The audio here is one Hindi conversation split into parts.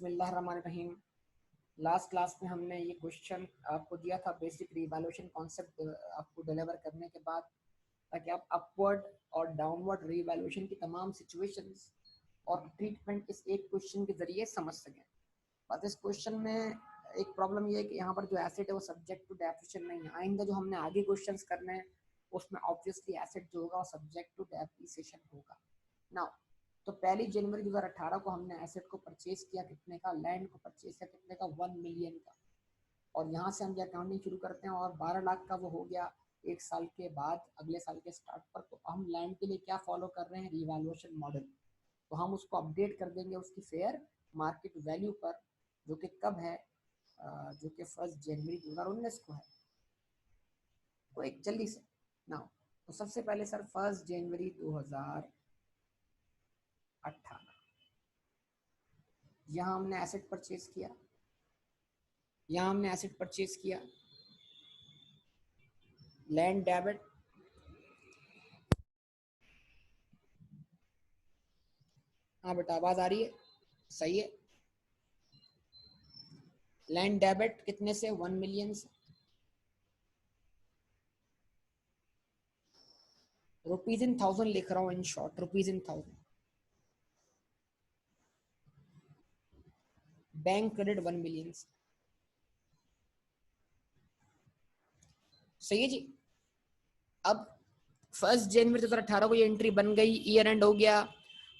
बिस्मिल्लाहिर्रहमानिर्रहीम। लास्ट क्लास में हमने ये क्वेश्चन आपको दिया था, बेसिक रीवैल्यूएशन कॉन्सेप्ट आपको डिलीवर करने के बाद, ताकि आप अपवर्ड और डाउनवर्ड रीवैल्यूएशन की तमाम सिचुएशंस और ट्रीटमेंट इस एक क्वेश्चन के जरिए समझ सकें। बस इस क्वेश्चन में एक प्रॉब्लम ये है कि यहाँ पर जो एसेट है वो सब्जेक्ट टू डेप्रिसिएशन नहीं है। आइंदा जो हमने आगे क्वेश्चंस करने हैं उसमें ऑब्वियसली एसेट जो होगा वो सब्जेक्ट टू डेप्रिसिएशन होगा। नाउ तो 1 जनवरी 2018 को हमने एसेट को परचेज किया कितने का, लैंड को परचेज किया कितने का, 1 मिलियन का। और यहाँ से हम अकाउंटिंग शुरू करते हैं और 12 लाख का वो हो गया एक साल के बाद, अगले साल के स्टार्ट पर। तो हम लैंड के लिए क्या फॉलो कर रहे हैं, रिवैल्यूएशन मॉडल। तो हम उसको अपडेट कर देंगे उसकी फेयर मार्केट वैल्यू पर, जो कि कब है, जो कि 1 जनवरी 2019 को है। तो एक जल्दी से नाउ, तो सबसे पहले सर 1 जनवरी 2018 यहाँ हमने एसेट परचेज किया, यहाँ हमने एसेट परचेज किया, लैंड डेबिट, हाँ बेटा आवाज आ रही है, सही है। लैंड डेबिट कितने से, 1 मिलियन से, रुपीज इन 1000 लिख रहा हूँ, in short rupees in 1000। Bank credit 1 million से, सही है जी। अब 1 जनवरी 2018 को ये एंट्री बन गई, ईयर एंड हो गया।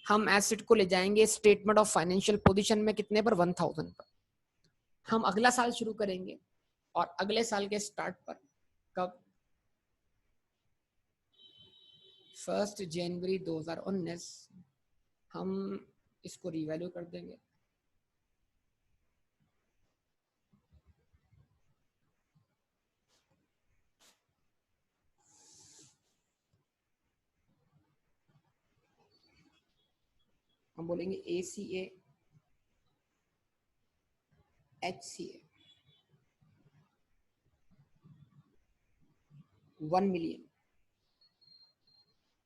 हम एसेट को ले जाएंगे स्टेटमेंट ऑफ फाइनेंशियल पोजीशन में कितने पर, 1000 पर। हम अगला साल शुरू करेंगे और अगले साल के स्टार्ट पर, कब, 1 जनवरी 2019 हम इसको रिवैल्यू कर देंगे। हम बोलेंगे ACA HCA 1 मिलियन,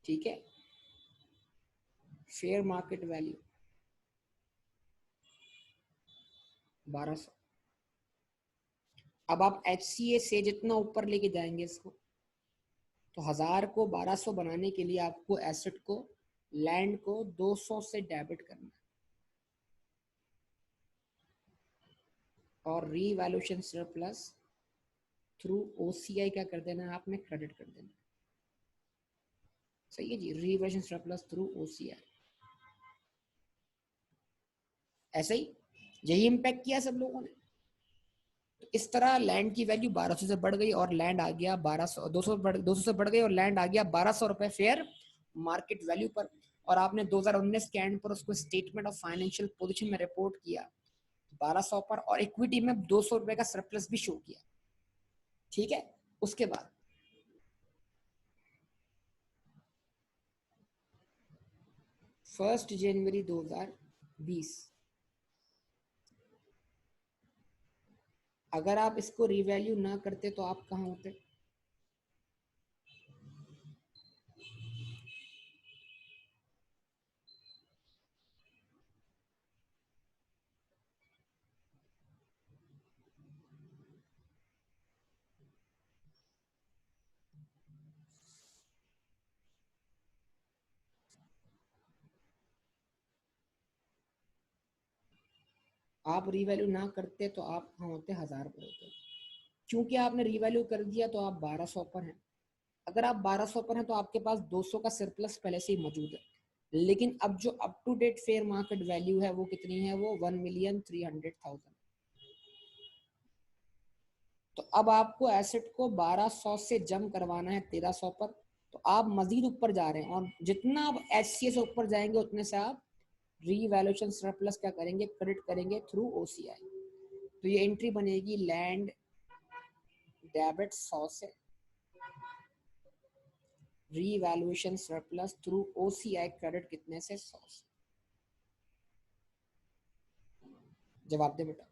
ठीक है। Fair market value 1200। अब आप HCA से जितना ऊपर लेके जाएंगे इसको, तो 1000 को 1200 बनाने के लिए आपको एसेट को, लैंड को 200 से डेबिट करना है और रीवैल्यूएशन सरप्लस थ्रू OCI क्या कर देना है आपने, क्रेडिट कर देना है। सही है जी, रीवैल्यूएशन सरप्लस थ्रू OCI। ऐसे ही यही इंपैक्ट किया सब लोगों ने। तो इस तरह लैंड की वैल्यू 1200 से बढ़ गई और लैंड आ गया 1200, 200 से बढ़ गई और लैंड आ गया 1200 रुपए फेयर मार्केट वैल्यू पर। और आपने 2019 के एंड पर उसको स्टेटमेंट ऑफ फाइनेंशियल पोजीशन में रिपोर्ट किया 1200 पर, और इक्विटी में 200 रुपए का सरप्लस भी शो किया, ठीक है। उसके बाद 1 जनवरी 2020 अगर आप इसको रिवैल्यू ना करते तो आप कहाँ होते, आप रिवैल्यू ना करते तो आप कहाँ होते, 1000 पर होते। क्योंकि आपने रिवैल्यू कर दिया तो आप 1200 पर हैं। अगर आप 1200 पर हैं तो आपके पास 200 का सरप्लस पहले से ही मौजूद है। लेकिन अब जो up to date fair market value है वो कितनी है, वो 1,300,000। तो अब आपको एसेट को 1200 से जम करवाना है 1300 पर। तो आप मजीद ऊपर जा रहे हैं, और जितना आप HCA से ऊपर जाएंगे उतने से आप रीवैल्यूएशन सरप्लस क्या करेंगे, क्रेडिट करेंगे थ्रू OCI। तो ये एंट्री बनेगी लैंड डेबिट 100 से, revaluation surplus through OCI credit कितने से, 100 से। जवाब दे बेटा,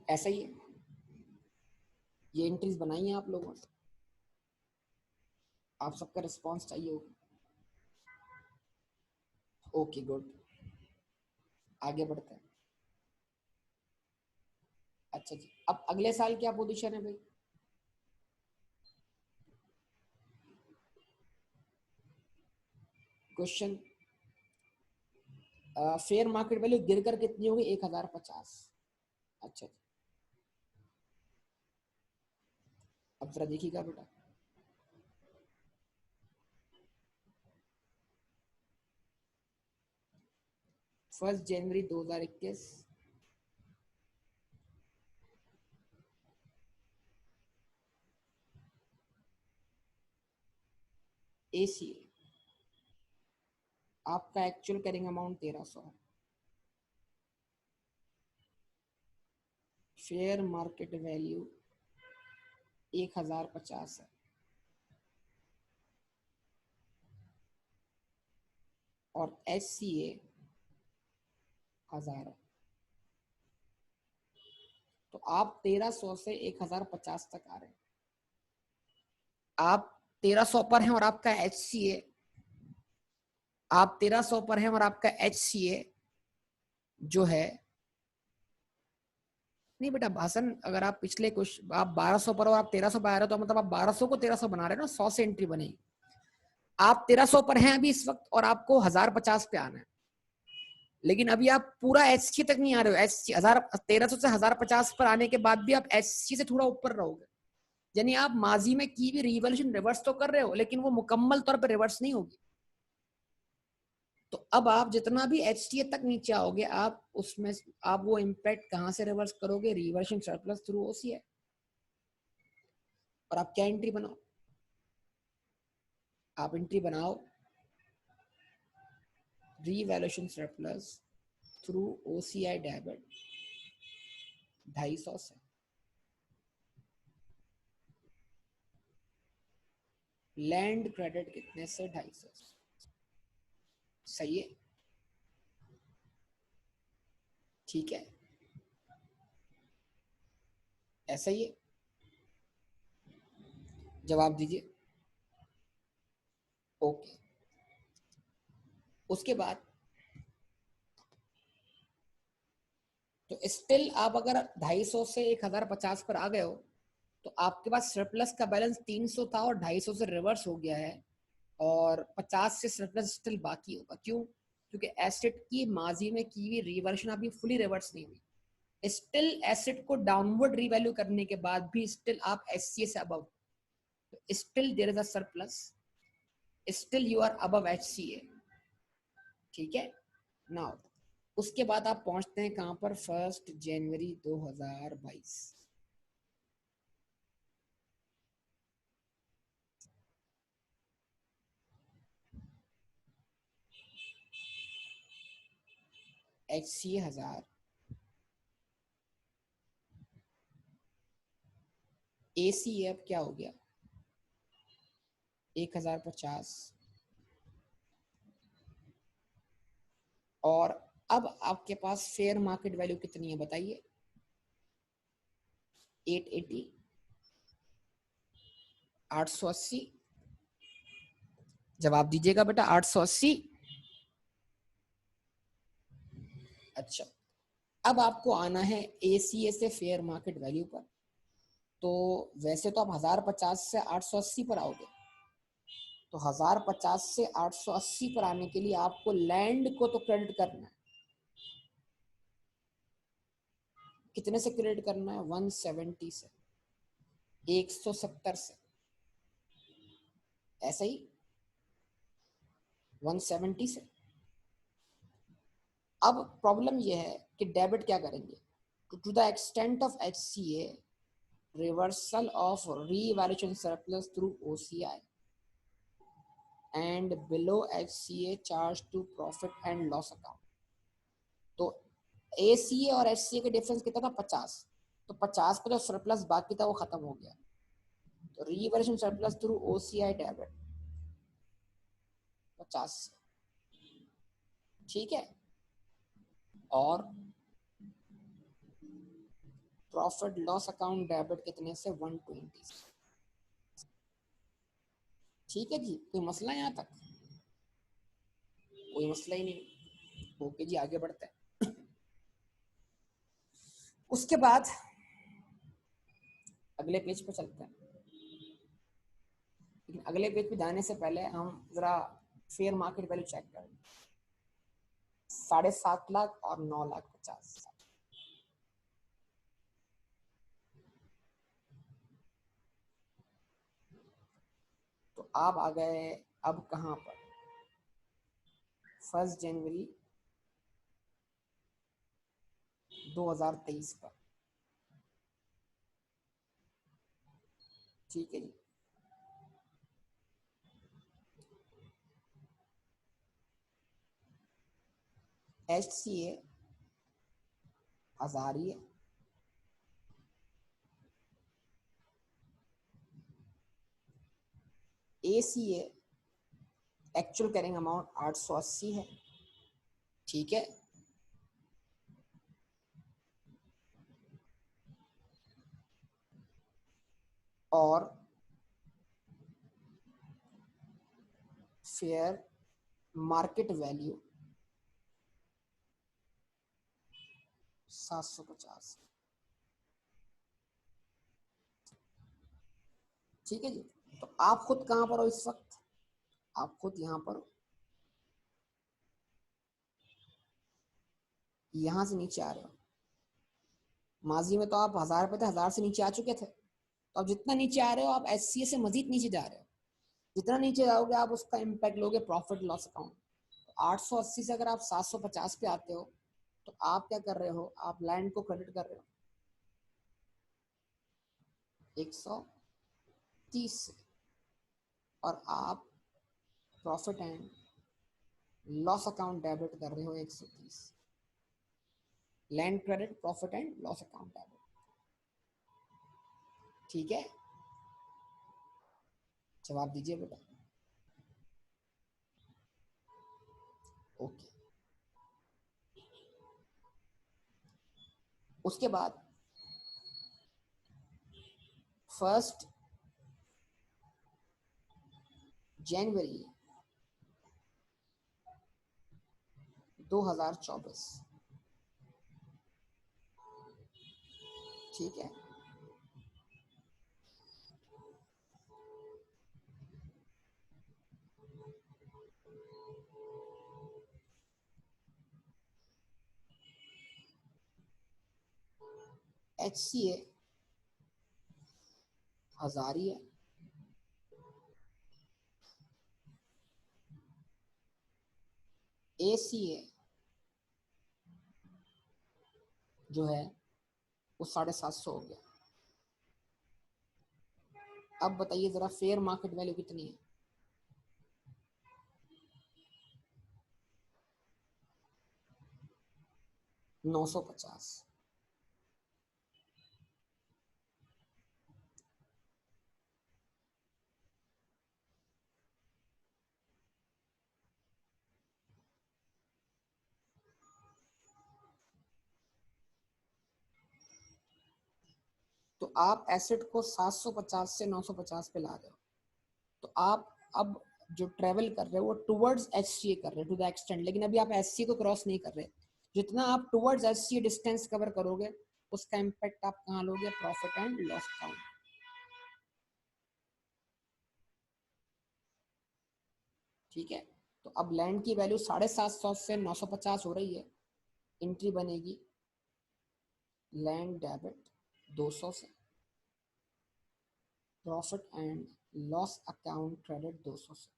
ऐसा ही है। ये एंट्रीज बनाई हैं आप लोगों ने, आप सबका रिस्पांस चाहिए होगा। Okay good. आगे बढ़ते हैं। अच्छा जी, अब अगले साल क्या पोजीशन है भाई? क्वेश्चन, फेयर मार्केट वैल्यू गिरकर कितनी होगी? 1050। अच्छा जी, अब जरा देखिएगा बेटा। फर्स्ट जनवरी 2021, एसी आपका एक्चुअल कैरिंग अमाउंट 1300 है। फेयर मार्केट वैल्यू 1050 है और एच सी ए 1000 है। तो आप 1300 से 1050 तक आ रहे हैं। आप 1300 पर हैं और आपका एच सी ए, आप 1300 पर हैं और आपका एच सी ए जो है, नहीं बेटा भाषण, अगर आप पिछले कुछ आप 1200 पर और आप 1300 पर आ रहे हो तो मतलब आप 1200 को 1300 बना रहे हो ना, 100 से एंट्री बनेगी। आप 1300 पर हैं अभी इस वक्त और आपको 1050 पे आना है, लेकिन अभी आप पूरा एच तक नहीं आ रहे हो। एच 1300 से 1050 पर आने के बाद भी आप एच से थोड़ा ऊपर रहोगे, यानी आप माजी में की भी रिवॉल्यूशन रिवर्स तो कर रहे हो, लेकिन वो मुकम्मल तौर पर रिवर्स नहीं होगी। तो अब आप जितना भी एच तक नीचे आओगे, आप उसमें आप वो इम्पैक्ट कहां से रिवर्स करोगे? Reversion surplus through OCI. और आप क्या एंट्री बनाओ? आप एंट्री बनाओ revaluation surplus through OCI debit 250 से। लैंड क्रेडिट कितने से? 250। सही है, ठीक है, ऐसा ही है। जवाब दीजिए। ओके, उसके बाद तो स्टिल आप अगर 250 से 1050 पर आ गए हो तो आपके पास सरप्लस का बैलेंस 300 था और 250 से रिवर्स हो गया है और 50 से सरप्लस स्टिल बाकी होगा। क्यों? क्योंकि एसेट की माजी में की हुई रिवर्शन अभी फुली रिवर्स नहीं हुई। स्टिल एसेट को डाउनवर्ड रिवैल्यू करने के बाद भी स्टिल आप एचसीए से above, still there is a surplus, still you are above HCA. ठीक है, नाउ उसके बाद आप पहुंचते हैं कहां पर? 1 जनवरी 2022। एचसीए 1000, एसीएफ क्या हो गया? 1050। और अब आपके पास फेयर मार्केट वैल्यू कितनी है बताइए? 880, 880। जवाब दीजिएगा बेटा, 880। अच्छा, अब आपको आना है एसीए से फेयर मार्केट वैल्यू पर। तो वैसे तो आप 1050 से 880 पर आओगे, तो 1050 से 880 पर आने के लिए आपको लैंड को तो क्रेडिट करना है। कितने से क्रेडिट करना है? 170 से, 170 से, ऐसा ही 170 से। अब प्रॉब्लम यह है कि डेबिट क्या करेंगे? To the extent of HCA, reversal of revaluation surplus through OCI and below HCA charge to profit and loss account. तो एसीए और एचसीए के डिफरेंस कितना था? 50। तो 50 का जो सरप्लस बाकी था वो खत्म हो गया, तो revaluation surplus through OCI debit 50। ठीक है, और प्रॉफिट लॉस अकाउंट डेबिट कितने से? 120। ठीक है जी, कोई मसला यहाँ तक? कोई मसला ही नहीं। ओके जी, आगे बढ़ते हैं। उसके बाद अगले पेज पर चलते हैं, लेकिन अगले पेज पे जाने से पहले हम जरा फेयर मार्केट वैल्यू चेक करें। 7.5 लाख और 9,50,000। तो आप आ गए अब कहां पर, 1 जनवरी 2023 पर। ठीक है जी, HCA हजारी है, ACA एक्चुअल कैरिंग अमाउंट 880 है। ठीक है, और फेयर मार्केट वैल्यू 750। ठीक है जी, तो आप खुद कहां पर हो इस वक्त, आप खुद यहां पर हो, यहां से नीचे आ रहे हो। माजी में तो आप 1,000 पे थे, 1,000 से नीचे आ चुके थे, तो अब जितना नीचे आ रहे हो आप HCA से मजीद नीचे जा रहे हो। जितना नीचे जाओगे आप उसका इम्पैक्ट लोगे प्रॉफिट लॉस अकाउंट। तो 880 से अगर आप 750 पे आते हो तो आप क्या कर रहे हो, आप लैंड को क्रेडिट कर रहे हो 130 से, और आप profit and loss account debit कर रहे हो 130। Land credit, profit and loss account debit. ठीक है, जवाब दीजिए बेटा। ओके, उसके बाद 1 जनवरी 2024। ठीक है, HCA हजारी है, ACA जो है वो 750 हो गया। अब बताइए जरा फेयर मार्केट वैल्यू कितनी है, 950। तो आप एसेट को 750 से 950 पे ला रहे हो, तो आप अब जो ट्रेवल कर रहे हो वो टुवर्ड्स HCA कर रहे हो टू द एक्सटेंड, लेकिन अभी आप HCA को क्रॉस नहीं कर रहे। जितना आप टुवर्ड्स HCA डिस्टेंस कवर करोगे उसका इम्पैक्ट आप कहाँ लोगे, प्रॉफिट एंड लॉस अकाउंट। ठीक है, तो अब लैंड की वैल्यू 750 से 950 हो रही है, एंट्री बनेगी लैंड डेबिट 200 से, profit and loss account credit 200 से।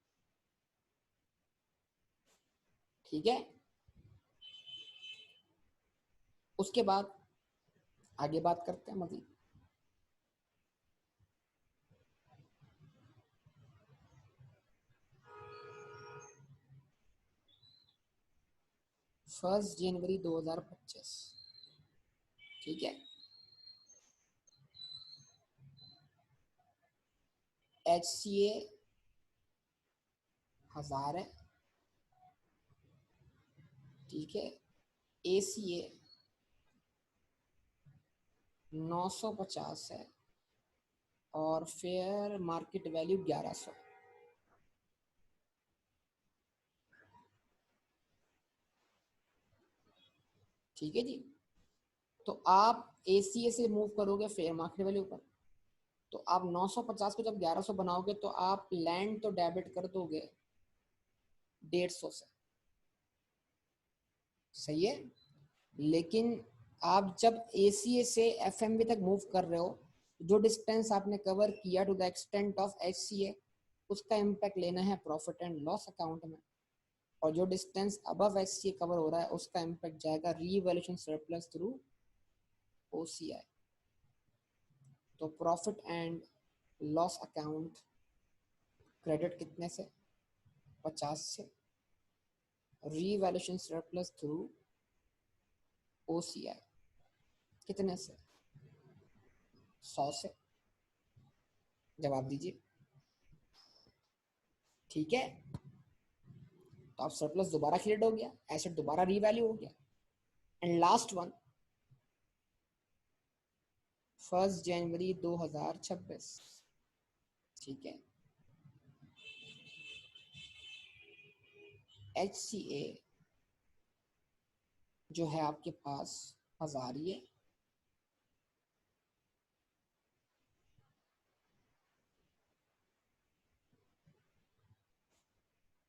ठीक है, उसके बाद आगे बात करते हैं मजीद। 1 जनवरी 2025। ठीक है, HCA 1,000 है। ठीक है, ACA 950 है, और फेयर मार्केट वैल्यू 1100। ठीक है जी, तो आप ACA से मूव करोगे फेयर मार्केट वैल्यू पर, तो आप 950 को जब 1100 बनाओगे तो आप लैंड तो डेबिट कर दोगे 150 से, सही है। लेकिन आप जब ACA से FMB तक मूव कर रहे हो, जो डिस्टेंस आपने कवर किया to the extent of HCA, उसका इम्पैक्ट लेना है प्रॉफिट एंड लॉस अकाउंट में, और जो डिस्टेंस अबव HCA कवर हो रहा है उसका इम्पैक्ट जाएगा रीवैल्यूएशन सरप्लस थ्रू OCI। तो profit and loss account credit कितने से, 50 से, रीवैल्यूएशन सरप्लस थ्रू OCI कितने से, 100 से। जवाब दीजिए। ठीक है, तो आप सरप्लस दोबारा क्रिएट हो गया, एसेट दोबारा रीवैल्यू हो गया। एंड लास्ट वन 1 जनवरी 2026, ठीक है। HCA जो है आपके पास 1000 ही है,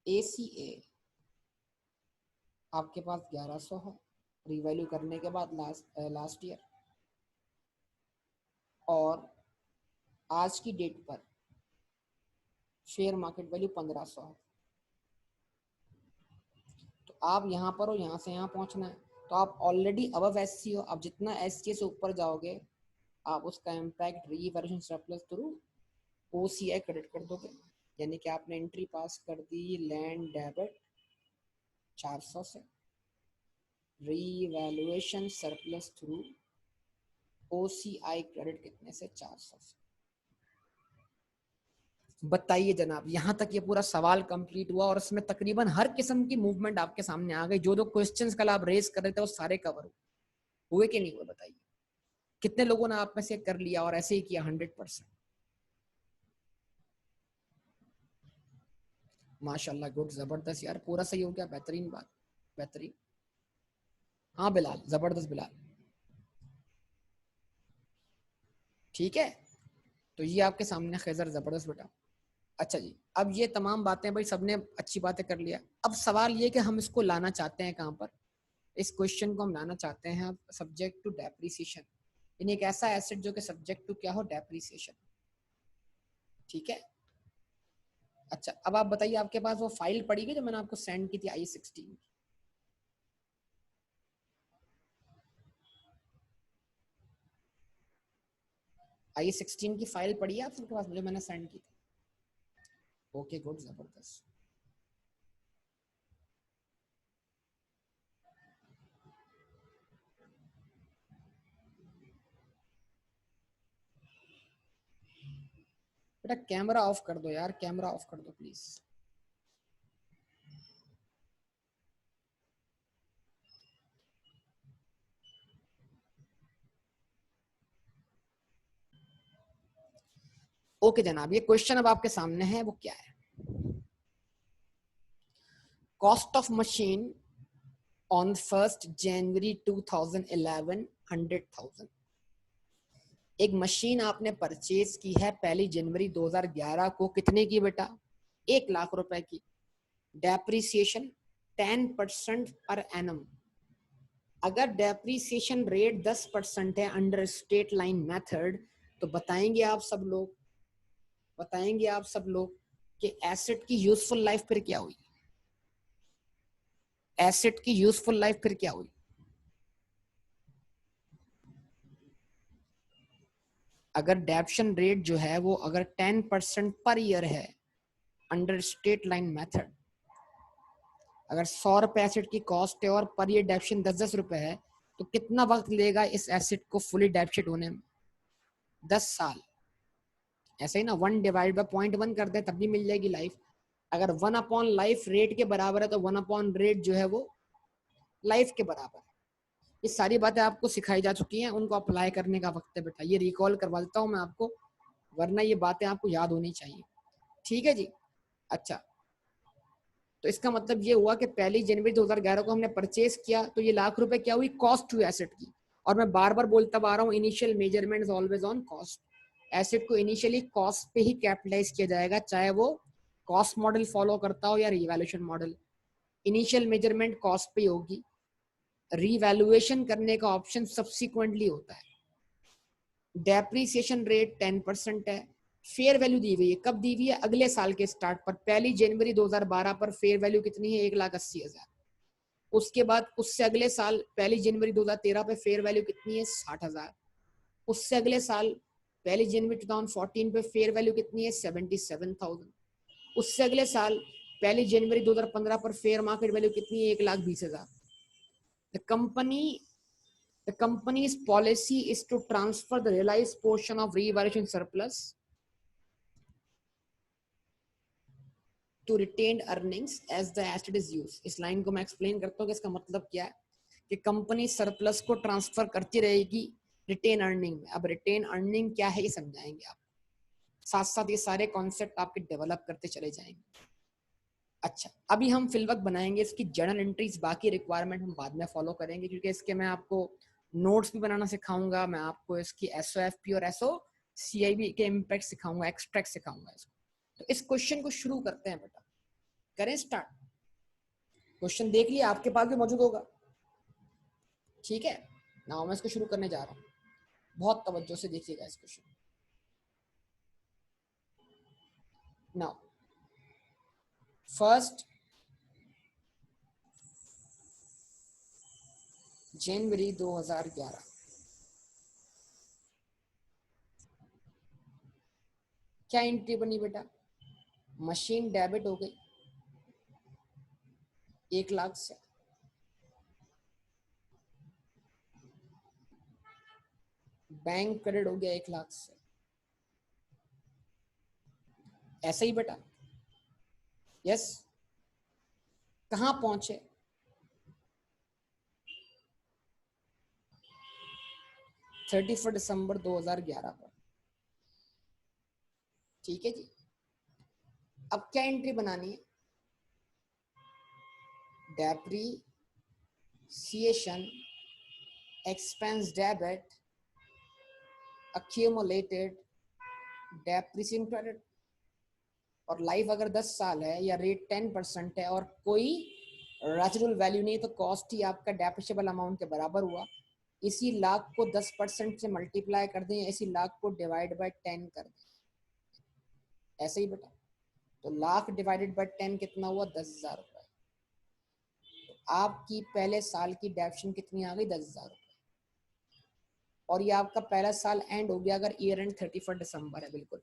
ACA आपके पास 1100 है रीवैल्यू करने के बाद लास्ट ईयर, और आज की डेट पर शेयर मार्केट वैल्यू 1500 है। तो आप यहाँ पर हो, यहाँ से यहाँ पहुँचना है, तो आप ऑलरेडी अबव SC हो। आप जितना SC से ऊपर जाओगे आप उसका impact revaluation surplus through OCI credit कर दोगे। यानी कि आपने एंट्री पास कर दी लैंड डेबिट 400 से, revaluation surplus through OCI credit कितने से, 400 से। बताइए जनाब, यहाँ तक ये पूरा सवाल कंप्लीट हुआ और इसमें तकरीबन हर किस्म की मूवमेंट आपके सामने आ गई। जो जो क्वेश्चंस कल आप रेज कर रहे थे वो सारे कवर हुए कि नहीं हुए, बताइए। कितने लोगों ने आप में से कर लिया और ऐसे ही किया 100%? माशाल्लाह, गुड, जबरदस्त यार, पूरा सही हो गया, बेहतरीन बात, बेहतरीन। हाँ बिलाल, जबरदस्त बिलाल, ठीक है। तो ये आपके सामने खैजर, जबरदस्त बेटा। अच्छा जी, अब ये तमाम बातें भाई सबने अच्छी बातें कर लिया। अब सवाल ये कि हम इसको लाना चाहते हैं कहाँ पर, इस क्वेश्चन को हम लाना चाहते हैं सब्जेक्ट टू डेप्रीसिएशन, यानी एक ऐसा एसेट जो कि सब्जेक्ट टू क्या हो, डेप्रीसिएशन, ठीक है। अच्छा, अब आप बताइए, आपके पास वो फाइल पड़ी है जो मैंने आपको सेंड की थी I-16? I-16 की फाइल पड़ी है आपके पास, मुझे मैंने सेंड की थी? ओके गुड, जबरदस्त। बेटा कैमरा ऑफ कर दो यार, कैमरा ऑफ कर दो प्लीज। ओके जनाब, ये क्वेश्चन अब आपके सामने है, वो क्या है? कॉस्ट ऑफ मशीन ऑन 1 जनवरी 2011 100,000। एक मशीन आपने परचेज की है 1 जनवरी 2011 को, कितने की बेटा? 1,00,000 रुपए की। Depreciation 10% per annum. अगर डेप्रीसिएशन रेट 10% है अंडर स्टेट लाइन मेथड, तो बताएंगे आप सब लोग, बताएंगे आप सब लोग कि एसेट की यूजफुल लाइफ फिर क्या हुई? एसेट की यूजफुल लाइफ फिर क्या हुई? अगर डेप्शन रेट जो है वो अगर 10% पर ईयर है अंडर स्टेट लाइन मेथड, अगर 100 रुपए एसेट की कॉस्ट है और पर ईयर डेप्शन 10-10 रुपए है, तो कितना वक्त लेगा इस एसेट को फुली डेप्शिट होने में? 10 साल। ऐसे ही ना, 1/0.1 कर दे तब भी मिल जाएगी लाइफ। अगर 1/लाइफ रेट के बराबर है तो 1/रेट जो है वो लाइफ के बराबर है। ये सारी बातें आपको सिखाई जा चुकी हैं, उनको अप्लाई करने का वक्त है बेटा। ये रिकॉल करवा देता हूँ मैं आपको, वरना ये बातें आपको याद होनी चाहिए, ठीक है जी। अच्छा, तो इसका मतलब ये हुआ कि 1 जनवरी 2011 को हमने परचेज किया, तो ये 1,00,000 रुपए क्या हुई? कॉस्ट हुई एसेट की। और मैं बार बार बोलता आ रहा हूँ, initial measurement is always on cost. Asset को इनिशियली कॉस्ट पे ही कैपिटलाइज किया जाएगा, चाहे वो कॉस्ट मॉडल फॉलो करता हो या revaluation model. Initial measurement cost पे होगी, रिवैल्यूएशन करने का ऑप्शन सब्सिक्वेंटली होता है। डेप्रीसिएशन रेट 10% है। फेयर वैल्यू दी हुई है, कब दी हुई है? अगले साल के स्टार्ट पर, 1 जनवरी 2012 पर फेयर वैल्यू कितनी है? 1,80,000। उसके बाद उससे अगले साल 1 जनवरी 2013 पे फेयर वैल्यू कितनी है? 60,000। उससे अगले साल 1 जनवरी 2014 पे फेयर वैल्यू कितनी है? 77,000। उससे अगले साल 1 जनवरी 2015 पर फेयर मार्केट वैल्यू कितनी है? 1,20,000। The company's policy is to transfer the realized portion of revaluation surplus to retained earnings as the asset is used। इस लाइन को मैं एक्सप्लेन करता हूँ कि इसका मतलब क्या है, कि कंपनी सरप्लस को ट्रांसफर करती रहेगी रिटेन अर्निंग में। अब रिटेन अर्निंग क्या है ये समझाएंगे आप, साथ साथ ये सारे कॉन्सेप्ट आपके डेवलप करते चले जाएंगे। अच्छा, अभी हम फिलवक्त बनाएंगे इसकी जर्नल एंट्रीज, बाकी रिक्वायरमेंट हम बाद में फॉलो करेंगे, क्योंकि इसके मैं आपको नोट्स भी बनाना सिखाऊंगा, मैं आपको इसकी SOFP और SOCIB के इम्पैक्ट सिखाऊंगा, एक्सट्रैक्ट सिखाऊंगा इसको। तो इस क्वेश्चन को शुरू करते हैं बेटा, करें स्टार्ट। क्वेश्चन देख लिया, आपके पास भी मौजूद होगा, ठीक है ना? मैं इसको शुरू करने जा रहा हूँ, बहुत तवज्जो से देखिएगा इस क्वेश्चन। नाउ फर्स्ट जनवरी 2011, क्या एंट्री बनी बेटा? मशीन डेबिट हो गई 1 लाख से, बैंक क्रेडिट हो गया 1 लाख से, ऐसा ही बेटा? यस। कहां पहुंचे? 31 दिसंबर 2011 पर, ठीक है जी। अब क्या एंट्री बनानी है? Depreciation expense debit accumulated depreciation credit, और लाइफ अगर 10 साल है या रेट 10% है और कोई रेजिडुअल वैल्यू नहीं, तो कॉस्ट ही आपका डेप्रिशिएबल अमाउंट के बराबर हुआ। इसी लाख को 10% से मल्टीप्लाई कर दें, इसी लाख को डिवाइड बाय 10 कर दें, ऐसे ही बेटा। तो लाख डिवाइडेड बाय 10 कितना हुआ? 10,000 रुपए। तो आपकी पहले साल की डेप्शन कितनी आ गई? 10,000 रुपए। और ये आपका पहला साल एंड हो गया अगर ईयर एंड 31 दिसंबर है, बिल्कुल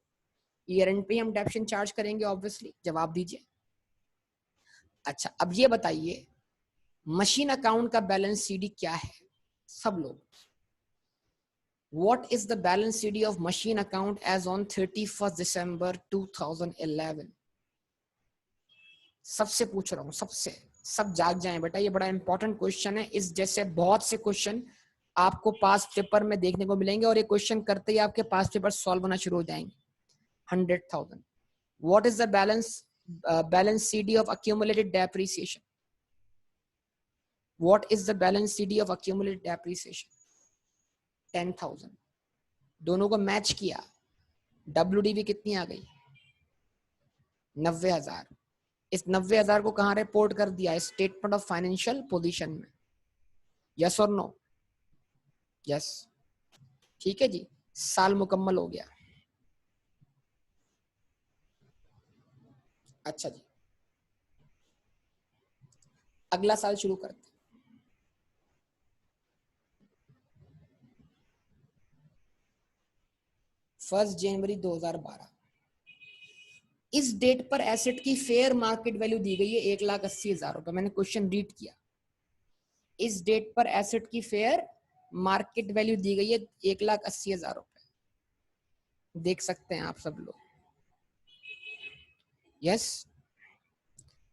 ईयर एंड पे हम डेप्शन चार्ज करेंगे ऑब्वियसली। जवाब दीजिए। अच्छा, अब ये बताइए मशीन अकाउंट का बैलेंस सीडी क्या है? सब लोग, what is the balance CD of machine account as on 31 December 2011? सबसे पूछ रहा हूं, सबसे, सब जाग जाएं बेटा, ये बड़ा इंपॉर्टेंट क्वेश्चन है। इस जैसे बहुत से क्वेश्चन आपको पास पेपर में देखने को मिलेंगे, और ये क्वेश्चन करते ही आपके पास पेपर सॉल्व होना शुरू हो जाएंगे। 100,000। What is the balance CD of accumulated depreciation? What is the balance CD of accumulated depreciation? 10,000। दोनों को मैच किया, WDV कितनी आ गई? 90,000। इस 90,000 को कहां रिपोर्ट कर दिया? स्टेटमेंट ऑफ फाइनेंशियल पोजीशन में। यस और नो? यस, ठीक है जी। साल मुकम्मल हो गया। अच्छा जी, अगला साल शुरू करते। 1 जनवरी 2012। इस डेट पर एसेट की फेयर मार्केट वैल्यू दी गई है 1,80,000 रुपए। मैंने क्वेश्चन रीड किया, इस डेट पर एसेट की फेयर मार्केट वैल्यू दी गई है 1,80,000 रुपए। देख सकते हैं आप सब लोग। यस,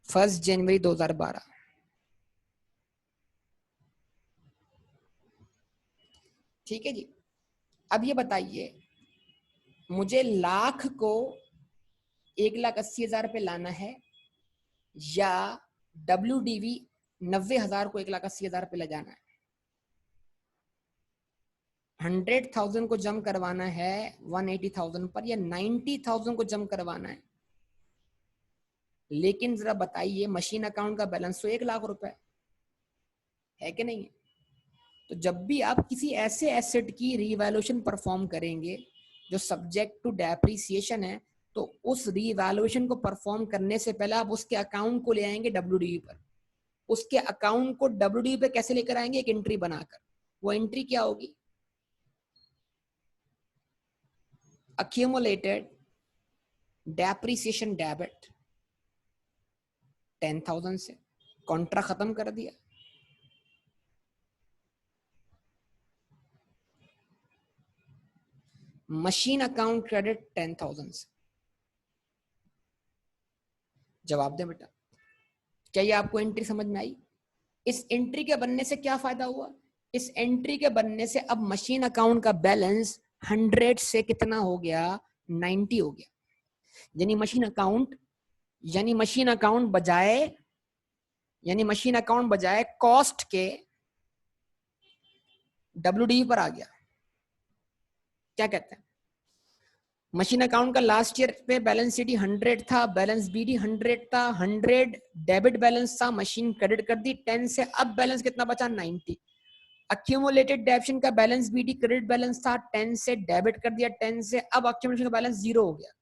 1 जनवरी 2012। ठीक है जी। अब ये बताइए, मुझे लाख को 1,80,000 पे लाना है, या WDV 90,000 को 1,80,000 पे ले जाना है? 100,000 को जम करवाना है 180,000 पर या 90,000 को जम करवाना है। लेकिन जरा बताइए मशीन अकाउंट का बैलेंस तो 1 लाख रुपए है कि नहीं है? तो जब भी आप किसी ऐसे एसेट की रीवैल्यूएशन परफॉर्म करेंगे जो सब्जेक्ट टू डेप्रिसिएशन है, तो उस रीवैल्यूएशन को परफॉर्म करने से पहले आप उसके अकाउंट को ले आएंगे डब्ल्यूडीवी पर। उसके अकाउंट को डब्ल्यूडीवी पे कैसे लेकर आएंगे? एक एंट्री बनाकर। वो एंट्री क्या होगी? accumulated depreciation डेबिट 10,000 से। कॉन्ट्रा खत्म कर दिया। मशीन अकाउंट क्रेडिट 10,000 से। जवाब दे बेटा, क्या ये आपको एंट्री समझ में आई? इस एंट्री के बनने से क्या फायदा हुआ? इस एंट्री के बनने से अब मशीन अकाउंट का बैलेंस 100 से कितना हो गया? 90 हो गया। यानी मशीन अकाउंट बजाय कॉस्ट के डब्ल्यूडी पर आ गया। क्या कहते हैं? मशीन अकाउंट का लास्ट ईयर पे बैलेंस शीट 100 था, बैलेंस बीडी 100 था, 100 डेबिट बैलेंस था, मशीन क्रेडिट कर दी 10 से, अब बैलेंस कितना बचा? 90। अक्यूमुलेटेड डेप्शन का बैलेंस बीडी क्रेडिट बैलेंस था 10 से, डेबिट कर दिया 10 से, अब अक्यूमुलेशन का बैलेंस 0 हो गया।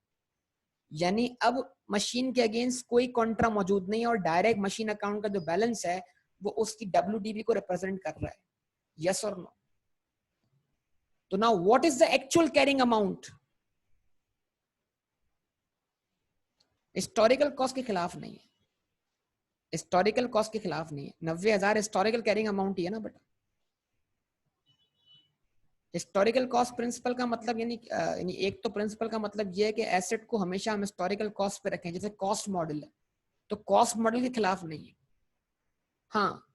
यानी अब मशीन के अगेंस्ट कोई कॉन्ट्रा मौजूद नहीं है और डायरेक्ट मशीन अकाउंट का जो बैलेंस है वो उसकी डब्ल्यूडीबी को रिप्रेजेंट कर रहा है। यस और नो? तो now what is the actual carrying amount? Historical cost के खिलाफ नहीं है, हिस्टोरिकल कॉस्ट के खिलाफ नहीं है। 90,000 हिस्टोरिकल कैरिंग अमाउंट ही है ना बेटा। हिस्टोरिकल कॉस्ट प्रिंसिपल का मतलब यानी एक तो प्रिंसिपल का मतलब ये है कि एसेट को हमेशा हम हिस्टोरिकल कॉस्ट पे रखें, जैसे कॉस्ट मॉडल है, तो कॉस्ट मॉडल के खिलाफ नहीं है। हाँ,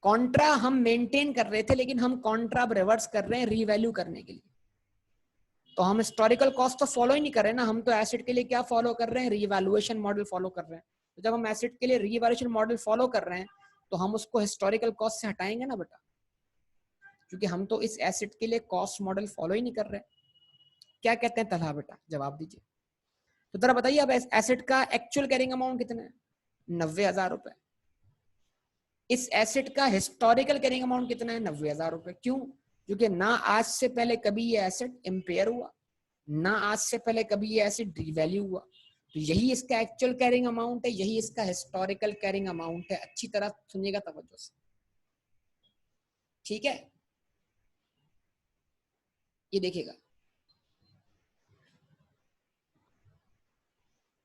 कॉन्ट्रा हम मेंटेन कर रहे थे, लेकिन हम कॉन्ट्रा अब रिवर्स कर रहे हैं रीवैल्यू करने के लिए। तो हम हिस्टोरिकल कॉस्ट तो फॉलो ही नहीं कर रहे ना, हम तो एसेट के लिए क्या फॉलो कर रहे हैं? रीवैल्यूएशन मॉडल फॉलो कर रहे हैं। तो जब हम एसेट के लिए रीवैल्यूएशन मॉडल फॉलो कर रहे हैं तो हम उसको हिस्टोरिकल कॉस्ट से हटाएंगे ना बेटा, क्योंकि हम तो इस एसेट के लिए कॉस्ट मॉडल फॉलो ही नहीं कर रहे। क्या कहते हैं तलहा बेटा? जवाब दीजिए। तो जरा बताइए अब एसेट का एक्चुअल कैरिंग अमाउंट कितना है? 90,000 रुपए। इस एसेट का हिस्टोरिकल कैरिंग अमाउंट कितना है? 90,000 रुपए। क्यों? क्योंकि ना आज से पहले कभी ये एसेट इम्पेयर हुआ, ना आज से पहले कभी ये एसेट रीवैल्यू हुआ। तो यही इसका एक्चुअल कैरिंग अमाउंट है, यही इसका हिस्टोरिकल कैरिंग अमाउंट है। अच्छी तरह सुनिएगा तवज्जो से, ठीक है? ये देखिएगा,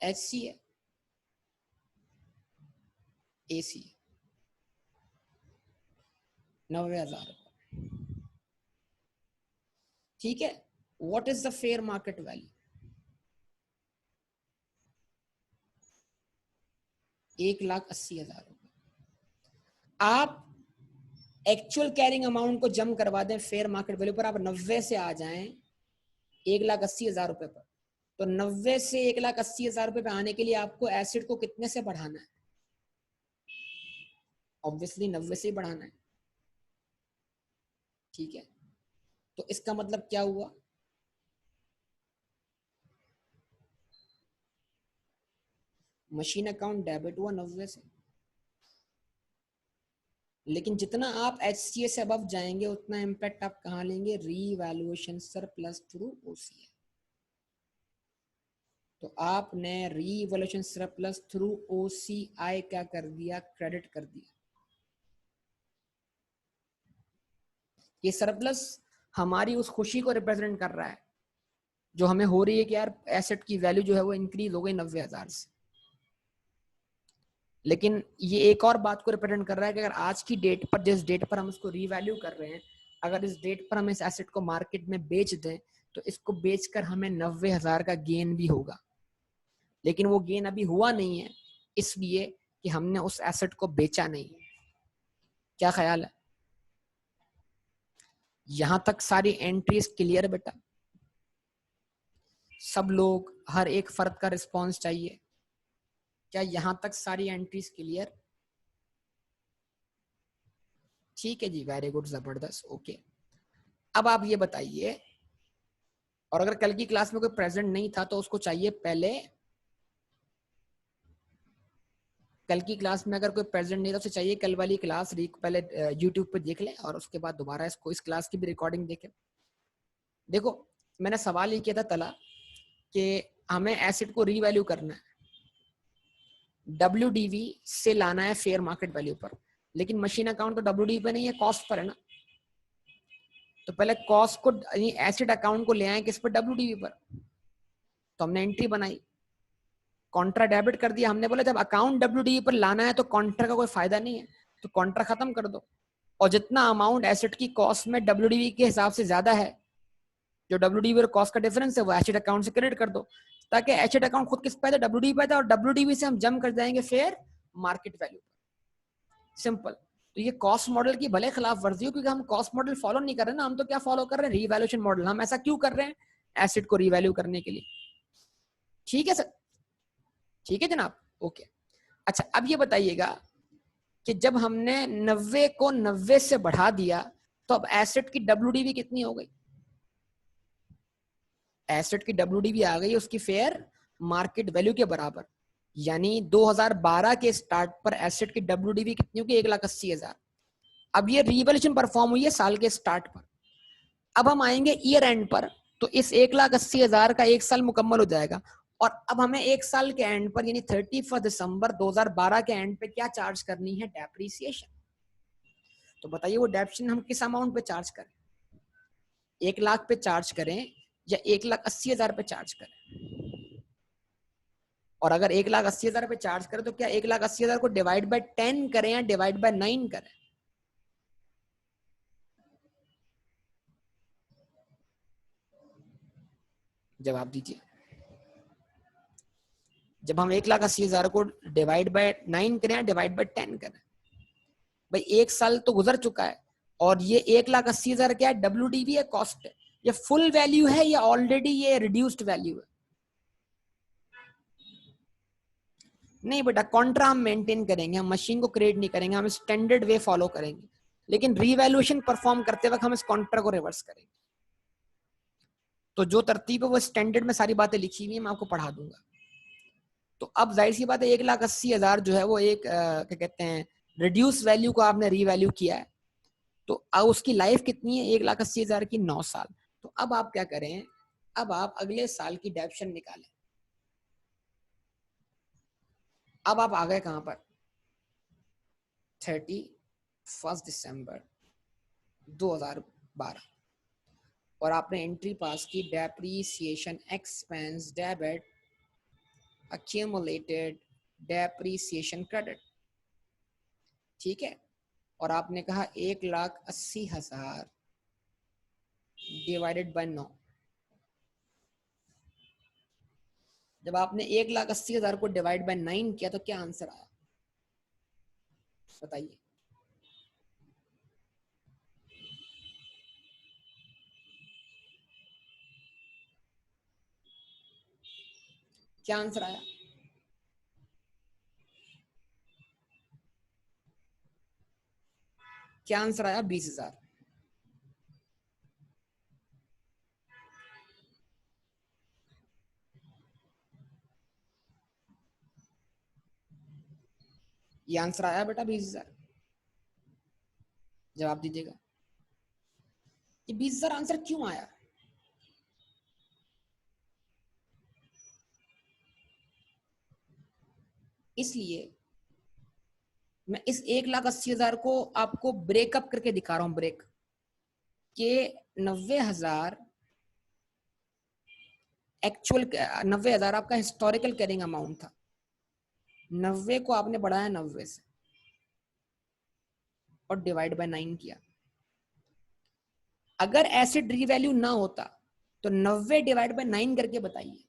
एचसी है, एसी है, 90,000 रुपए, ठीक है? What is the fair market value? 1,80,000 रुपए। आप एक्चुअल कैरिंग अमाउंट को जम करवा दें फेयर मार्केट वैल्यू पर, आप 90 से आ जाएं 1,80,000 रुपए पर, तो 90 से 1,80,000 रुपए पे आने के लिए आपको एसिड को कितने से बढ़ाना है? ऑब्वियसली 90 से ही बढ़ाना है, ठीक है? तो इसका मतलब क्या हुआ? मशीन अकाउंट डेबिट हुआ 90 से, लेकिन जितना आप HCA से अबव जाएंगे उतना इम्पैक्ट आप कहां लेंगे? Revaluation surplus through OCI। तो आपने रीवैल्यूएशन सरप्लस थ्रू OCI क्या कर दिया? क्रेडिट कर दिया। ये सरप्लस हमारी उस खुशी को रिप्रेजेंट कर रहा है जो हमें हो रही है कि यार एसेट की वैल्यू जो है वो इंक्रीज हो गई 90,000 से। लेकिन ये एक और बात को रिप्रेजेंट कर रहा है कि अगर आज की डेट पर, जिस डेट पर हम इसको रीवैल्यू कर रहे हैं, अगर इस डेट पर हम इस एसेट को मार्केट में बेच दें तो इसको बेचकर हमें 90,000 का गेन भी होगा। लेकिन वो गेन अभी हुआ नहीं है, इसलिए कि हमने उस एसेट को बेचा नहीं। क्या ख्याल है? यहां तक सारी एंट्रीज क्लियर बेटा? सब लोग, हर एक फर्द का रिस्पॉन्स चाहिए। क्या यहां तक सारी एंट्रीज क्लियर? ठीक है जी, वेरी गुड, जबरदस्त, ओके। अब आप ये बताइए, और अगर कल की क्लास में कोई प्रेजेंट नहीं था तो उसको चाहिए पहले, कल की क्लास में अगर कोई प्रेजेंट नहीं था तो चाहिए कल वाली क्लास पहले यूट्यूब पे देख ले और उसके बाद दोबारा इसको इस क्लास की भी रिकॉर्डिंग देखे। देखो मैंने सवाल ये किया था तला कि हमें एसेट को रीवैल्यू करना है, WDV से लाना है फेयर मार्केट वैल्यू पर, लेकिन मशीन अकाउंट तो WDV पे नहीं है, कॉस्ट पर है ना। तो पहले कॉस्ट को एसेट अकाउंट को ले आए किस पर, WDV पर। तो हमने एंट्री बनाई, कॉन्ट्रा डेबिट कर दिया। हमने बोला जब अकाउंट WDV पर लाना है तो कॉन्ट्रा का कोई फायदा नहीं है, तो कॉन्ट्रा खत्म कर दो, और जितना अमाउंट एसेट की कॉस्ट में WDV के हिसाब से ज्यादा है, जो WDV और कॉस्ट का डिफरेंस है, वो एसेट अकाउंट से क्रेडिट कर दो, ताकि एसेट अकाउंट खुद किस पे था, WDV पे था, और WDV से हम जम कर जाएंगे फेयर मार्केट वैल्यू पर। सिंपल। तो ये कॉस्ट मॉडल की भले खिलाफ वर्जी हो, क्योंकि हम कॉस्ट मॉडल फॉलो नहीं कर रहे ना, हम तो क्या फॉलो कर रहे हैं, रीवैल्यूएशन मॉडल। हम ऐसा क्यों कर रहे हैं, एसेट को रीवैल्यू करने के लिए। ठीक है सर, ठीक है जनाब, ओके। अच्छा अब ये बताइएगा कि जब हमने 90 को 90 से बढ़ा दिया तो अब एसेट की WDV कितनी हो गई, एसेट की WDV आ गई उसकी फेयर मार्केट वैल्यू के बराबर। यानी 2012 के स्टार्ट पर एसेट की WDV कितनी होगी, 1,80,000। अब ये रिवैल्यूएशन परफॉर्म हुई है साल के स्टार्ट पर। अब हम आएंगे ईयर एंड पर, तो इस 1,80,000 का एक साल मुकम्मल हो जाएगा, और अब हमें एक साल के एंड पर यानी 31 दिसंबर 2012 के एंड पे क्या चार्ज करनी है, डेप्रीसिएशन। तो बताइए वो डेप्रिसिएशन हम किस अमाउंट पे चार्ज करें, 1,00,000 पे चार्ज करें या 1,80,000 पे चार्ज करें। और अगर 1,80,000 पे चार्ज करें तो क्या 1,80,000 को डिवाइड बाय 10 करें या डिवाइड बाय 9 करें। जवाब दीजिए। जब हम 1,80,000 को डिवाइड बाय 9 करें या डिवाइड बाय 10 करें, भाई एक साल तो गुजर चुका है, और ये 1,80,000 क्या है, WDV है, कॉस्ट है, ये फुल वैल्यू है या ऑलरेडी ये रिड्यूस्ड वैल्यू है। नहीं बेटा, कॉन्ट्रा हम मेंटेन करेंगे, हम मशीन को क्रिएट नहीं करेंगे, हम स्टैंडर्ड वे फॉलो करेंगे, लेकिन रीवैल्यूएशन परफॉर्म करते वक्त हम इस कॉन्ट्रा को रिवर्स करेंगे। तो जो तरतीब है वो स्टैंडर्ड में सारी बातें लिखी हुई है, मैं आपको पढ़ा दूंगा। तो अब जाहिर सी बात है 1,80,000 जो है वो एक क्या कहते हैं, रिड्यूस वैल्यू को आपने रीवैल्यू किया है, तो अब उसकी लाइफ कितनी है, 1,80,000 की 9 साल। तो अब आप क्या करें, अब आप अगले साल की डेप्शन निकालें। अब आप आ गए कहां पर, 31 दिसंबर 2012, और आपने एंट्री पास की depreciation expense debit accumulated depreciation credit, ठीक है। और आपने कहा 1,80,000 डिवाइडेड बाय 9। जब आपने 1,80,000 को डिवाइड बाय 9 किया तो क्या आंसर आया, बताइए। क्या आंसर आया, क्या आंसर आया, 20,000। ये आंसर आया बेटा 20,000, जवाब दीजिएगा। ये 20,000 आंसर क्यों आया, इसलिए मैं इस 1,80,000 को आपको ब्रेकअप करके दिखा रहा हूं, ब्रेक के 90,000 एक्चुअल, 90,000 आपका हिस्टोरिकल कैरिंग अमाउंट था, 90 को आपने बढ़ाया 90 से और डिवाइड बाय 9 किया। अगर एसिड रीवैल्यू ना होता तो 90 डिवाइड बाय 9 करके बताइए,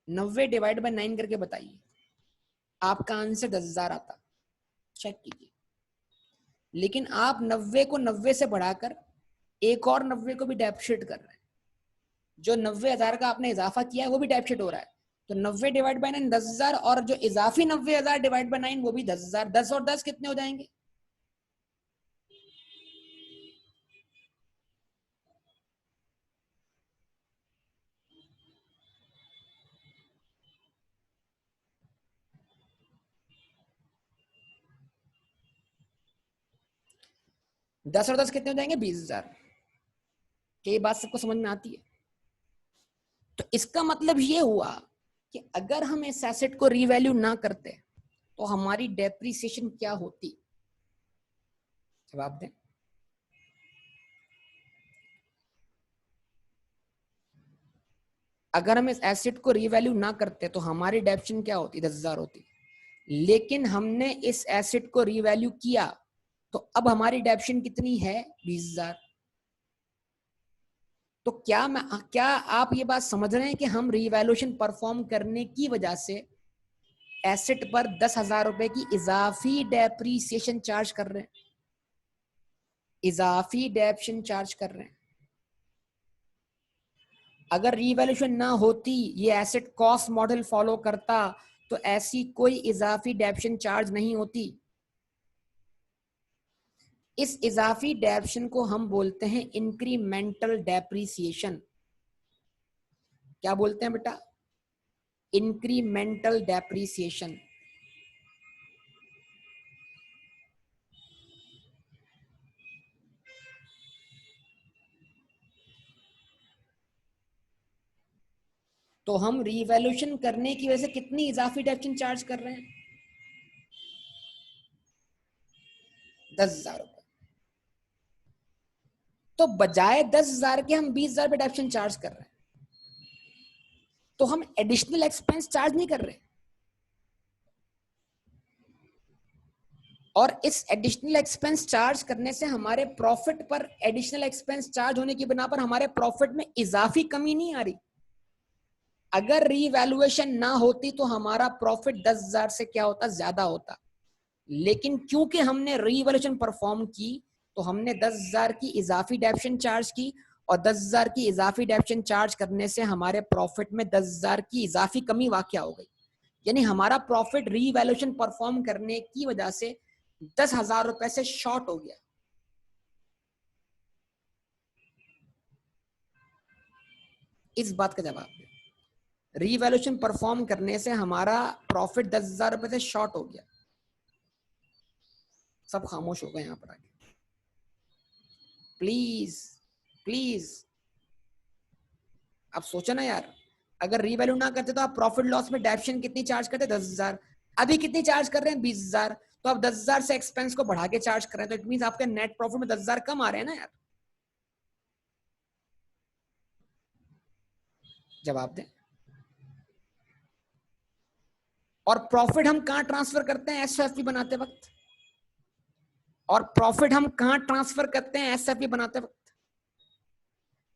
90 डिवाइड बाय 9 करके बताइए, आपका आंसर 10,000 आता, चेक कीजिए। लेकिन आप 90 को 90 से बढ़ाकर एक और 90 को भी डेप्रिशिएट कर रहे हैं, जो 90,000 का आपने इजाफा किया है वो भी डेप्रिशिएट हो रहा है। तो 90 डिवाइड बाय 9 10,000, और जो इजाफी 90,000 डिवाइड बाय 9 वो भी 10,000। 10 और 10 कितने हो जाएंगे, 10 और 10 कितने हो जाएंगे? 20,000। ये बात सबको समझ में आती है? तो इसका मतलब ये हुआ कि अगर हम इस एसेट को रीवैल्यू ना करते तो हमारी डेप्रिसिएशन क्या होती? जवाब दें। अगर हम इस एसेट को रीवैल्यू ना करते तो हमारी डेप्रिसिएशन क्या होती? 10,000 होती। लेकिन हमने इस एसेट को रीवैल्यू किया तो अब हमारी डेप्रिसिएशन कितनी है? 20,000। तो क्या आप ये बात समझ रहे हैं कि हम रीवैल्यूएशन परफॉर्म करने की वजह से एसेट पर 10,000 रुपए की इजाफी डेप्रीसिएशन चार्ज कर रहे हैं? इजाफी डेप्रिसिएशन चार्ज कर रहे हैं। अगर रीवैल्यूएशन ना होती, ये एसेट कॉस्ट मॉडल फॉलो करता, तो ऐसी कोई इजाफी डेप्रिसिएशन चार्ज नहीं होती। इस इजाफी डेप्रिसिएशन को हम बोलते हैं इंक्रीमेंटल डेप्रीसिएशन। क्या बोलते हैं बेटा? Incremental depreciation. तो हम रीवैल्यूएशन करने की वजह से कितनी इजाफी डेप्रिसिएशन चार्ज कर रहे हैं? 10,000 रुपए। तो बजाय 10,000 के हम 20,000 पे डेप्रिसिएशन चार्ज कर रहे हैं। तो हम एडिशनल एक्सपेंस चार्ज नहीं कर रहे, और इस एडिशनल एक्सपेंस चार्ज करने से हमारे प्रॉफिट पर एडिशनल एक्सपेंस चार्ज होने की बिना पर हमारे प्रॉफिट में इजाफी कमी नहीं आ रही। अगर रीवैल्यूएशन ना होती तो हमारा प्रॉफिट 10,000 से क्या होता? ज्यादा होता। लेकिन क्योंकि हमने रीवैल्यूएशन परफॉर्म की तो हमने 10,000 की इजाफी डेप्रिसिएशन चार्ज की, और 10,000 की इजाफी डेप्रिसिएशन चार्ज करने से हमारे प्रॉफिट में 10,000 की इजाफी कमी वाक़या हो गई। यानी हमारा प्रॉफिट रीवैल्यूएशन परफॉर्म करने की वजह से 10,000 रुपए से शॉर्ट हो गया। इस बात का जवाब है, रीवैल्यूएशन परफॉर्म करने से हमारा प्रॉफिट 10,000 रुपए से शॉर्ट हो गया। सब खामोश हो गए यहां पर आके। प्लीज प्लीज आप सोचा ना यार, अगर रीवैल्यू ना करते तो आप प्रॉफिट लॉस में डेप्रिसिएशन कितनी चार्ज करते? 10,000। अभी कितनी चार्ज कर रहे हैं? 20,000। तो आप 10,000 से एक्सपेंस को बढ़ा के चार्ज कर रहे हैं, तो इट मींस आपके नेट प्रॉफिट में 10,000 कम आ रहे हैं ना यार। जवाब दें। और प्रॉफिट हम कहां ट्रांसफर करते हैं? एसएफपी बनाते वक्त। और प्रॉफिट हम कहां ट्रांसफर करते हैं? एसएफपी बनाते वक्त।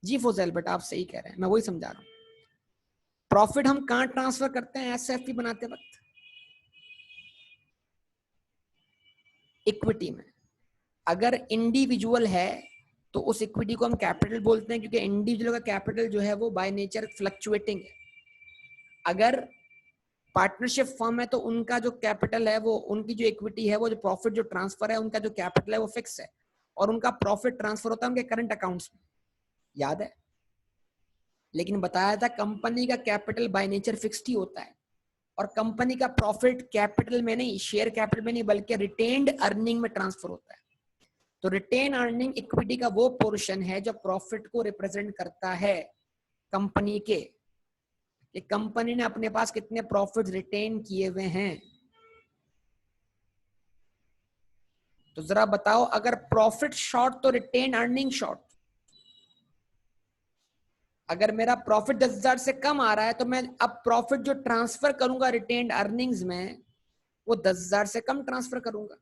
जी फोजैल बेटा आप सही कह रहे हैं, मैं वही समझा रहा हूं। प्रॉफिट हम कहां ट्रांसफर करते हैं एसएफपी बनाते वक्त? इक्विटी में। अगर इंडिविजुअल है तो उस इक्विटी को हम कैपिटल बोलते हैं, क्योंकि इंडिविजुअल का कैपिटल जो है वो बाय नेचर फ्लक्चुएटिंग है। अगर पार्टनरशिप फर्म है तो उनका जो कैपिटल है, वो उनकी जो इक्विटी है, वो जो प्रॉफिट जो ट्रांसफर है, उनका जो कैपिटल है वो फिक्स है, और उनका प्रॉफिट ट्रांसफर होता है उनके करंट अकाउंट्स में। याद है? लेकिन बताया था कंपनी का कैपिटल बाय नेचर फिक्स्ड ही होता है, और कंपनी का प्रॉफिट कैपिटल में नहीं, शेयर कैपिटल में नहीं, बल्कि रिटेन्ड अर्निंग में ट्रांसफर होता है। तो रिटेन अर्निंग इक्विटी का वो पोर्शन है जो प्रॉफिट को रिप्रेजेंट करता है कंपनी के, कि कंपनी ने अपने पास कितने प्रॉफिट रिटेन किए हुए हैं। तो जरा बताओ, अगर प्रॉफिट शॉर्ट तो रिटेन अर्निंग शॉर्ट। अगर मेरा प्रॉफिट 10,000 से कम आ रहा है तो मैं अब प्रॉफिट जो ट्रांसफर करूंगा रिटेन्ड अर्निंग्स में, वो 10,000 से कम ट्रांसफर करूंगा।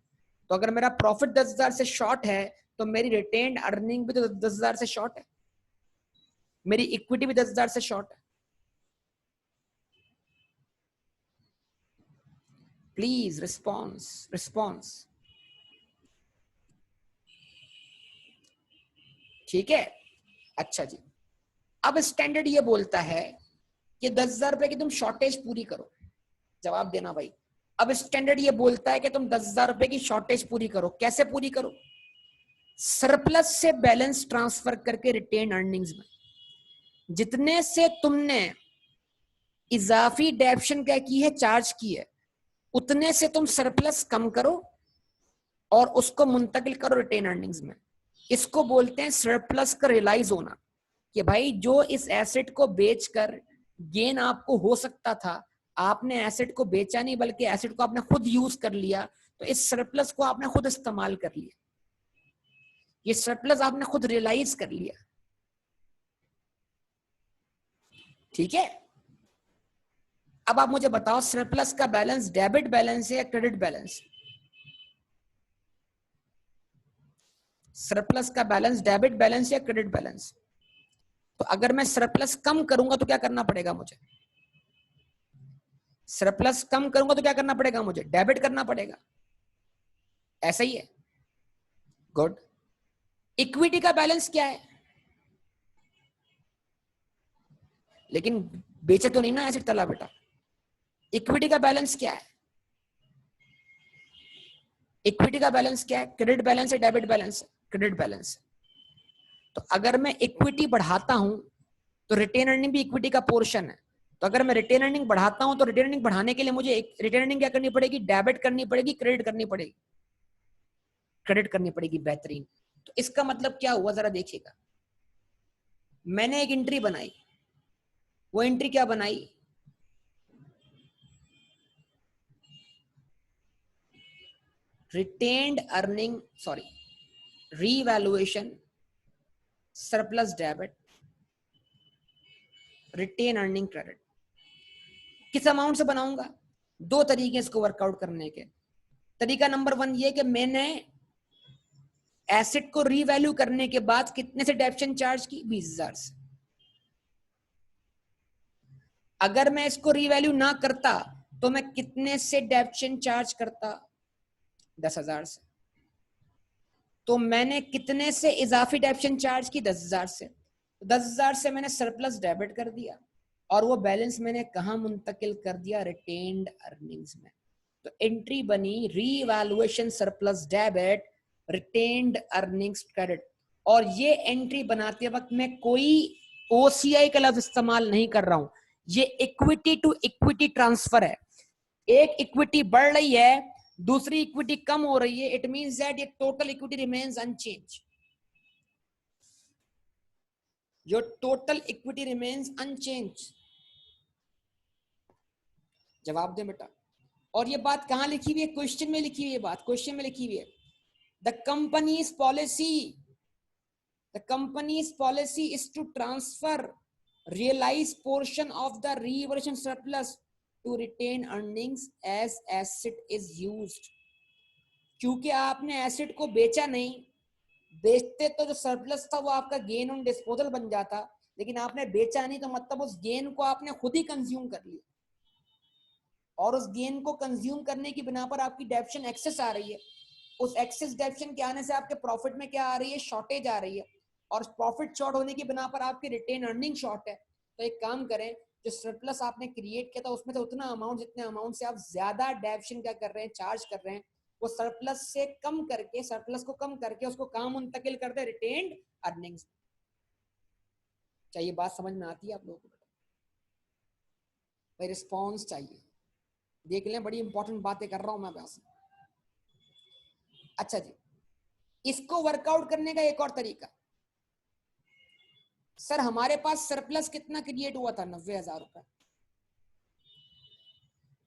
तो अगर मेरा प्रॉफिट 10,000 से शॉर्ट है तो मेरी रिटेन्ड अर्निंग भी तो 10,000 से शॉर्ट है, मेरी इक्विटी भी 10,000 से शॉर्ट है। Please response. ठीक है, अच्छा जी। अब स्टैंडर्ड ये बोलता है कि 10,000 रुपए की तुम शॉर्टेज पूरी करो। जवाब देना भाई। अब स्टैंडर्ड ये बोलता है कि तुम 10,000 रुपए की शॉर्टेज पूरी करो। कैसे पूरी करो? सरप्लस से बैलेंस ट्रांसफर करके रिटेन अर्निंग्स में। जितने से तुमने इजाफी डेप्शन क्या की है? चार्ज की है, उतने से तुम सरप्लस कम करो और उसको मुंतकिल करो रिटेन अर्निंग्स में। इसको बोलते हैं सरप्लस का रियलाइज होना, कि भाई जो इस एसेट को बेचकर गेन आपको हो सकता था, आपने एसेट को बेचा नहीं बल्कि एसेट को आपने खुद यूज कर लिया, तो इस सरप्लस को आपने खुद इस्तेमाल कर लिया, ये सरप्लस आपने खुद रियलाइज कर लिया। ठीक है, अब आप मुझे बताओ सरप्लस का बैलेंस डेबिट बैलेंस है या क्रेडिट बैलेंस? सरप्लस का बैलेंस डेबिट बैलेंस या क्रेडिट बैलेंस? तो अगर मैं सरप्लस कम करूंगा तो क्या करना पड़ेगा मुझे? सरप्लस कम करूंगा तो क्या करना पड़ेगा मुझे? डेबिट करना पड़ेगा, ऐसा ही है। गुड। इक्विटी का बैलेंस क्या है? लेकिन बेचे तो नहीं ना एसेट तला बेटा। इक्विटी का बैलेंस क्या है? इक्विटी का बैलेंस क्या है? क्रेडिट बैलेंस है, डेबिट बैलेंस है? Credit balance. तो अगर मैं इक्विटी बढ़ाता हूं तो रिटेन अर्निंग भी इक्विटी का पोर्शन है। तो अगर मैं रिटेन अर्निंग बढ़ाता हूं तो रिटेन अर्निंग बढ़ाने के लिए मुझे रिटेन अर्निंग क्या करनी पड़ेगी? डेबिट करनी पड़ेगी, क्रेडिट करनी पड़ेगी? क्रेडिट करनी पड़ेगी। बेहतरीन। तो इसका मतलब क्या हुआ जरा देखिएगा, मैंने एक एंट्री बनाई, वो एंट्री क्या बनाई? Retained earning, sorry, revaluation surplus debit retain earning credit. किस अमाउंट से बनाऊंगा? दो तरीके इसको वर्कआउट करने के। तरीका नंबर 1 ये कि मैंने एसेट को रीवैल्यू करने के बाद कितने से डेप्शन चार्ज की? 20,000 से। अगर मैं इसको रीवैल्यू ना करता तो मैं कितने से डेप्शन चार्ज करता? 10,000 से। तो मैंने कितने से इजाफी डेप्शन चार्ज की? 10,000 से। 10,000 से मैंने सरप्लस डेबिट कर दिया और वो बैलेंस मैंने कहां मुंतकिल कर दिया? रिटेन्ड अर्निंग्स में। तो एंट्री बनी revaluation surplus debit retained earnings credit. और ये एंट्री बनाते वक्त मैं कोई ओसीआई का लफ्ज इस्तेमाल नहीं कर रहा हूं, ये इक्विटी टू इक्विटी ट्रांसफर है। एक इक्विटी बढ़ रही है, दूसरी इक्विटी कम हो रही है, इट मींस दैट ये total equity remains unchange. Your total equity remains unchange. जवाब दे बेटा। और ये बात कहां लिखी हुई है? क्वेश्चन में लिखी हुई है बात, क्वेश्चन में लिखी हुई है। The company's policy is to transfer realise portion of the revaluation surplus to retain earnings as asset is used. क्योंकि आपने एसेट को बेचा नहीं, बेचते तो जो सरप्लस था वो आपका गेन ऑन डिस्पोजल बन जाता, लेकिन आपने बेचा नहीं तो मतलब उस गेन को आपने खुद ही कंज्यूम कर लिया, और उस गेन को कंज्यूम करने की बिना पर आपकी डेप्शन एक्सेस आ रही है। उस एक्सेस डेप्शन के आने से आपके प्रॉफिट में क्या आ रही है? शॉर्टेज आ रही है, और प्रॉफिट शॉर्ट होने की बिना पर आपकी रिटेन अर्निंग शॉर्ट है। तो एक काम करें, जो सरप्लस आपने क्रिएट किया था उसमें से उतना अमाउंट, जितने अमाउंट से आप ज्यादा डेप्शन क्या कर रहे हैं? चार्ज कर रहे हैं, वो सरप्लस से कम करके, सरप्लस को कम करके उसको कहां मुंतकिल कर दे? Retained earnings. चाहिए बात समझ में आती है आप लोगों को? भाई रिस्पॉन्स चाहिए, देख लें, बड़ी इंपॉर्टेंट बातें कर रहा हूं मैं बस। अच्छा जी, इसको वर्कआउट करने का एक और तरीका, सर हमारे पास सरप्लस कितना क्रिएट हुआ था? 90,000 रुपए।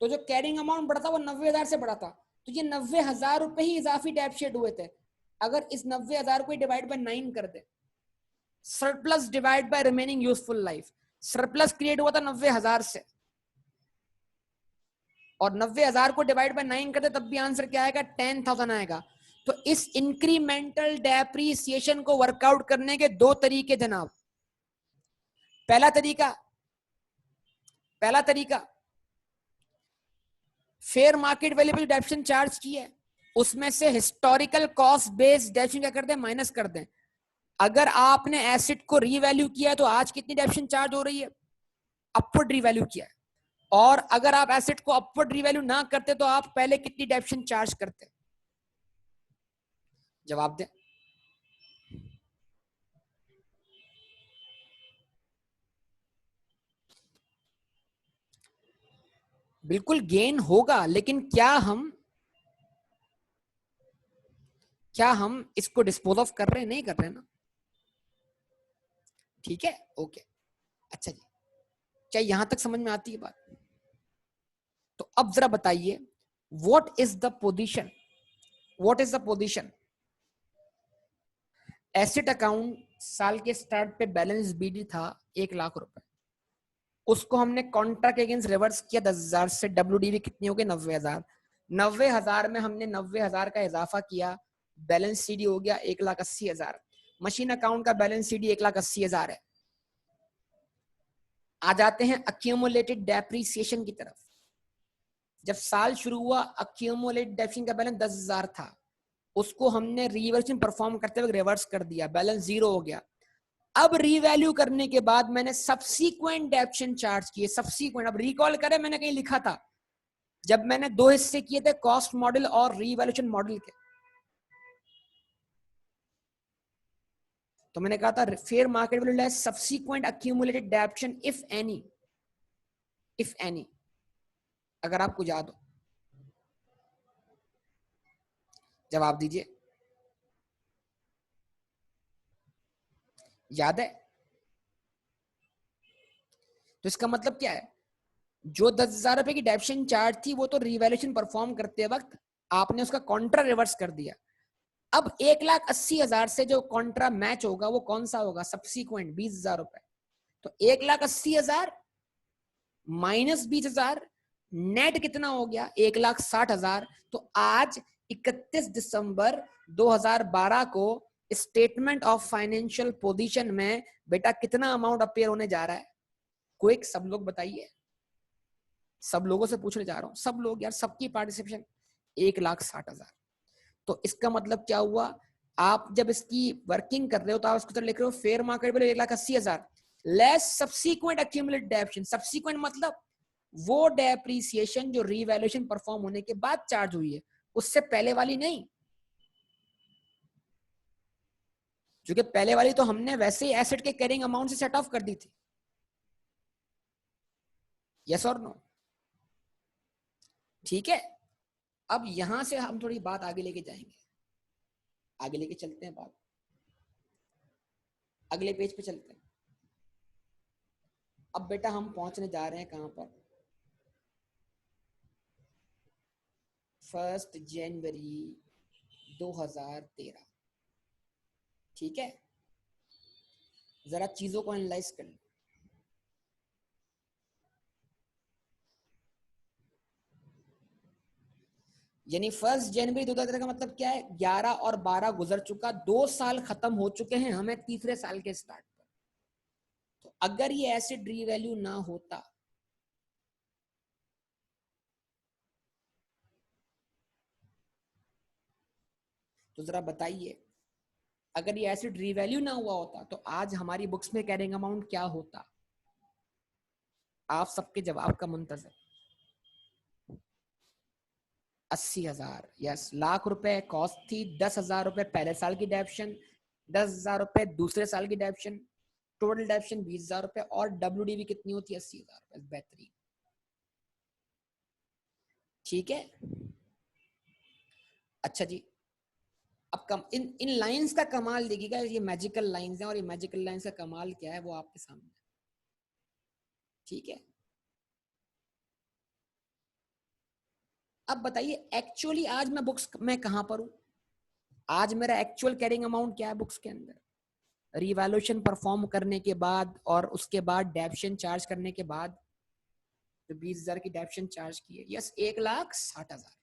तो जो कैरिंग अमाउंट बढ़ा था वो 90,000 से बढ़ा था, तो ये 90,000 रुपए ही इजाफी डेप्शन हुए थे। अगर इस 90,000 को डिवाइड बाय 9 कर दे, surplus divide by remaining useful life, surplus create हुआ था 90,000 से, और 90,000 को डिवाइड बाय 9 करते तब भी आंसर क्या आएगा? 10,000 आएगा। तो इस इंक्रीमेंटल डेप्रिसिएशन को वर्कआउट करने के दो तरीके जनाब। पहला तरीका फेयर मार्केट वैल्यू पे डेप्शन चार्ज की है उसमें से हिस्टोरिकल कॉस्ट बेस्ड डेप्शन क्या कर दें? माइनस कर दें। अगर आपने एसेट को रीवैल्यू किया है तो आज कितनी डेप्शन चार्ज हो रही है? अपवर्ड रीवैल्यू किया है। और अगर आप एसेट को अपवर्ड रीवैल्यू ना करते तो आप पहले कितनी डेप्शन चार्ज करते? जवाब दें। बिल्कुल गेन होगा, लेकिन क्या हम क्या हम इसको डिस्पोज ऑफ कर रहे हैं? नहीं कर रहे हैं ना। ठीक है, ओके। अच्छा जी, क्या यहां तक समझ में आती है बात? तो अब जरा बताइए, what is the position, what is the position? Asset account साल के स्टार्ट पे बैलेंस बीडी था 1,00,000 रुपए, उसको हमने कॉन्ट्रैक्ट अगेंस्ट रिवर्स किया 10,000 से, डब्ल्यूडीवी कितनी हो गई? 90,000। 90,000 में हमने 90,000 का इजाफा किया, बैलेंस सीडी हो गया 1,80,000। मशीन अकाउंट का बैलेंस सीडी 1,80,000 है। आ जाते हैं अक्यूमुलेटेड डेप्रीसिएशन की तरफ। जब साल शुरू हुआ, अक्यूमुलेटेड डेप्रीसिएशन का बैलेंस 10,000 था, उसको हमने रिवर्सन परफॉर्म करते हुए रिवर्स कर दिया, बैलेंस 0 हो गया। अब रीवैल्यू करने के बाद मैंने सब्सीक्वेंट डेप्शन चार्ज किए, सब्सीक्वेंट। अब रिकॉल करें, मैंने कहीं लिखा था, जब मैंने 2 हिस्से किए थे, कॉस्ट मॉडल और रीवैल्यूएशन मॉडल के, तो मैंने कहा था fair market value less subsequent accumulated डेप्शन if any, if any. अगर आपको याद हो, जवाब दीजिए, याद है? तो इसका मतलब क्या है? जो 10,000 रुपए की डेप्शन चार्ज थी, वो तो रिवैल्यूएशन परफॉर्म करते वक्त आपने उसका कॉन्ट्रा रिवर्स कर दिया। अब 1,80,000 से जो कॉन्ट्रा मैच होगा वो कौन सा होगा? सब्सीक्वेंट 20,000 रुपए। तो 1,80,000 माइनस 20,000, नेट कितना हो गया? 1,60,000। तो आज 31 दिसंबर 2012 को स्टेटमेंट ऑफ फाइनेंशियल पोजीशन में बेटा कितना अमाउंट अपेयर होने जा रहा है? क्विक सब लोग बताइए, सब लोगों से पूछने जा रहा हूं, सब लोग यार, सबकी पार्टिसिपेशन। 1,60,000। तो इसका मतलब क्या हुआ? आप जब इसकी वर्किंग कर रहे हो तो आप इसको तो लिख रहे हो fair market value 1,80,000 less subsequent accumulated depreciation. Subsequent मतलब वो डेप्रीसिएशन जो रीवैल्यूएशन परफॉर्म होने के बाद चार्ज हुई है, उससे पहले वाली नहीं। क्योंकि पहले वाली तो हमने वैसे ही एसेट के कैरिंग अमाउंट से सेट ऑफ कर दी थी। यस और नो? ठीक है। अब यहां से हम थोड़ी बात आगे लेके जाएंगे, आगे लेके चलते हैं बात, अगले पेज पे चलते हैं। अब बेटा हम पहुंचने जा रहे हैं कहां पर? 1 जनवरी 2013। ठीक है, जरा चीजों को एनालाइज कर लो। यानी 1 जनवरी 2013 का मतलब क्या है? 11 और 12 गुजर चुका, 2 साल खत्म हो चुके हैं, हमें तीसरे साल के स्टार्ट पर। तो अगर ये एसिड रीवैल्यू ना होता, तो जरा बताइए, अगर ये एसिड रीवैल्यू ना हुआ होता तो आज हमारी बुक्स में कैरिंग अमाउंट क्या होता? आप सबके जवाब का मुंतजर। 80,000, यस, लाख रुपए कॉस्ट थी, 10,000 रुपए पहले साल की डेप्शन, 10,000 रुपए दूसरे साल की डेप्शन, टोटल डेप्शन 20,000 रुपए, और डब्ल्यूडीवी कितनी होती है? 80,000 रुपए। बेहतरीन। ठीक है, अच्छा जी। अब इन लाइंस का कमाल देखिएगा, ये मैजिकल लाइंस हैं, और ये मैजिकल लाइंस का कमाल क्या है वो आपके सामने। ठीक है, अब बताइए एक्चुअली आज मैं बुक्स में कहां पर हूं? आज मेरा एक्चुअल कैरिंग अमाउंट क्या है बुक्स के अंदर? रिवैल्यूएशन परफॉर्म करने के बाद और उसके बाद डेप्शन चार्ज करने के बाद तो 20,000 की डेप्शन चार्ज की है, यस, 1,60,000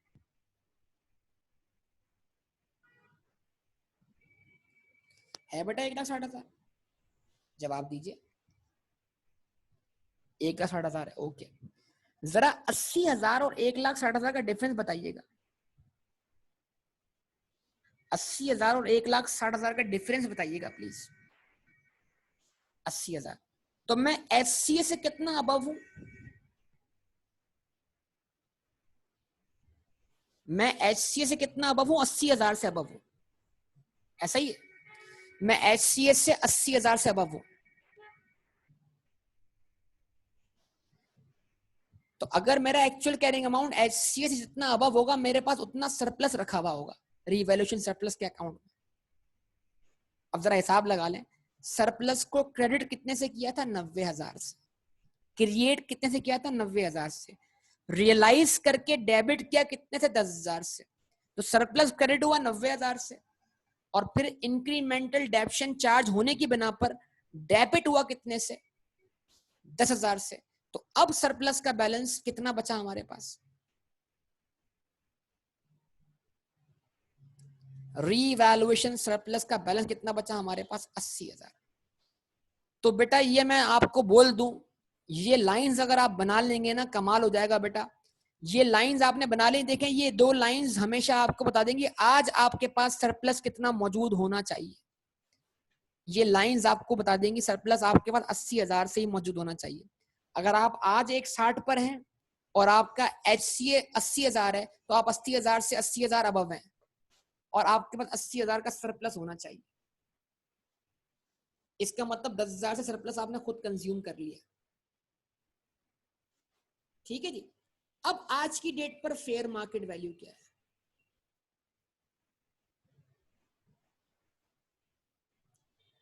है बेटा। 1,60,000, जवाब दीजिए। 1,60,000 है, ओके। जरा 80,000 और 1,60,000 का डिफरेंस बताइएगा। 80,000 और 1,60,000 का डिफरेंस बताइएगा प्लीज। 80,000, तो मैं एचसीए से कितना अबव हूं? मैं एचसीए से कितना अबव हूं? 80,000 से अबव हूं, ऐसा ही है? मैं एचसीए से 80,000 से अबव हूं। तो अगर मेरा एक्चुअल कैरिंग अमाउंट एचसीए से जितना अबव होगा, मेरे पास उतना सरप्लस रखा हुआ होगा, रीवैल्यूएशन सरप्लस के अकाउंट में। अब जरा हिसाब लगा लें, सरप्लस को क्रेडिट कितने से किया था? 90,000 से। क्रिएट कितने से किया था? 90,000 से। रियलाइज करके डेबिट किया कितने से? 10,000 से। तो सरप्लस क्रेडिट हुआ 90,000 से, और फिर इंक्रीमेंटल डेप्शन चार्ज होने की बिना पर डेबिट हुआ कितने से? 10,000 से। तो अब सरप्लस का बैलेंस कितना बचा हमारे पास? रीवैल्यूएशन सरप्लस का बैलेंस कितना बचा हमारे पास? 80,000। तो बेटा ये मैं आपको बोल दूं, ये लाइंस अगर आप बना लेंगे ना, कमाल हो जाएगा बेटा। ये लाइंस आपने बना ली, देखें ये दो लाइंस हमेशा आपको बता देंगे आज आपके पास सरप्लस कितना मौजूद होना चाहिए। ये लाइंस आपको बता देंगी सरप्लस आपके पास 80,000 से ही मौजूद होना चाहिए। अगर आप आज 160 पर हैं और आपका HCA 80,000 है, तो आप 80,000 से 80,000 अबव हैं और आपके पास 80,000 का सरप्लस होना चाहिए। इसका मतलब 10,000 से सरप्लस आपने खुद कंज्यूम कर लिया। ठीक है जी। अब आज की डेट पर फेयर मार्केट वैल्यू क्या है?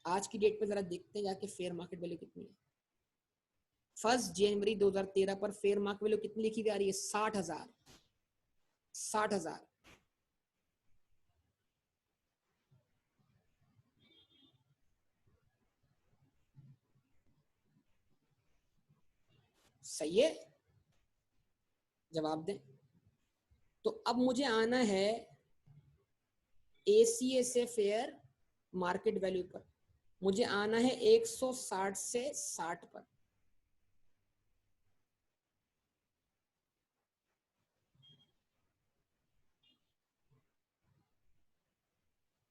आज की डेट पर जरा देखते हैं जाके फेयर मार्केट वैल्यू कितनी है। 1 जनवरी 2013 पर फेयर मार्केट वैल्यू कितनी लिखी हुई आ रही है? 60,000। 60,000। सही है? जवाब दें। तो अब मुझे आना है ACA से फेयर मार्केट वैल्यू पर। मुझे आना है 160 से 60 पर।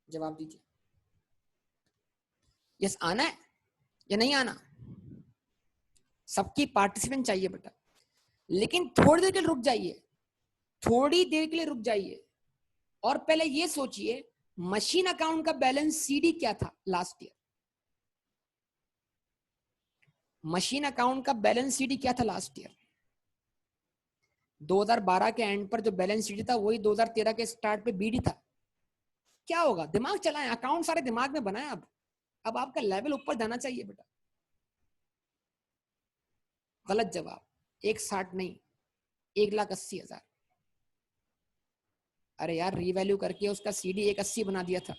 जवाब दीजिए। यस आना है या नहीं आना? सबकी पार्टिसिपेंट चाहिए बेटा, लेकिन थोड़ी देर के लिए रुक जाइए, थोड़ी देर के लिए रुक जाइए और पहले ये सोचिए मशीन अकाउंट का बैलेंस CD क्या था लास्ट ईयर? मशीन अकाउंट का बैलेंस CD क्या था लास्ट ईयर? 2012 के एंड पर जो बैलेंस CD था वही 2013 के स्टार्ट पे BD था। क्या होगा? दिमाग चलाएं, अकाउंट सारे दिमाग में बनाएं। अब आपका लेवल ऊपर जाना चाहिए बेटा। गलत जवाब। 160 नहीं, 1,80,000। अरे यार रिवैल्यू करके उसका CD 180 बना दिया था।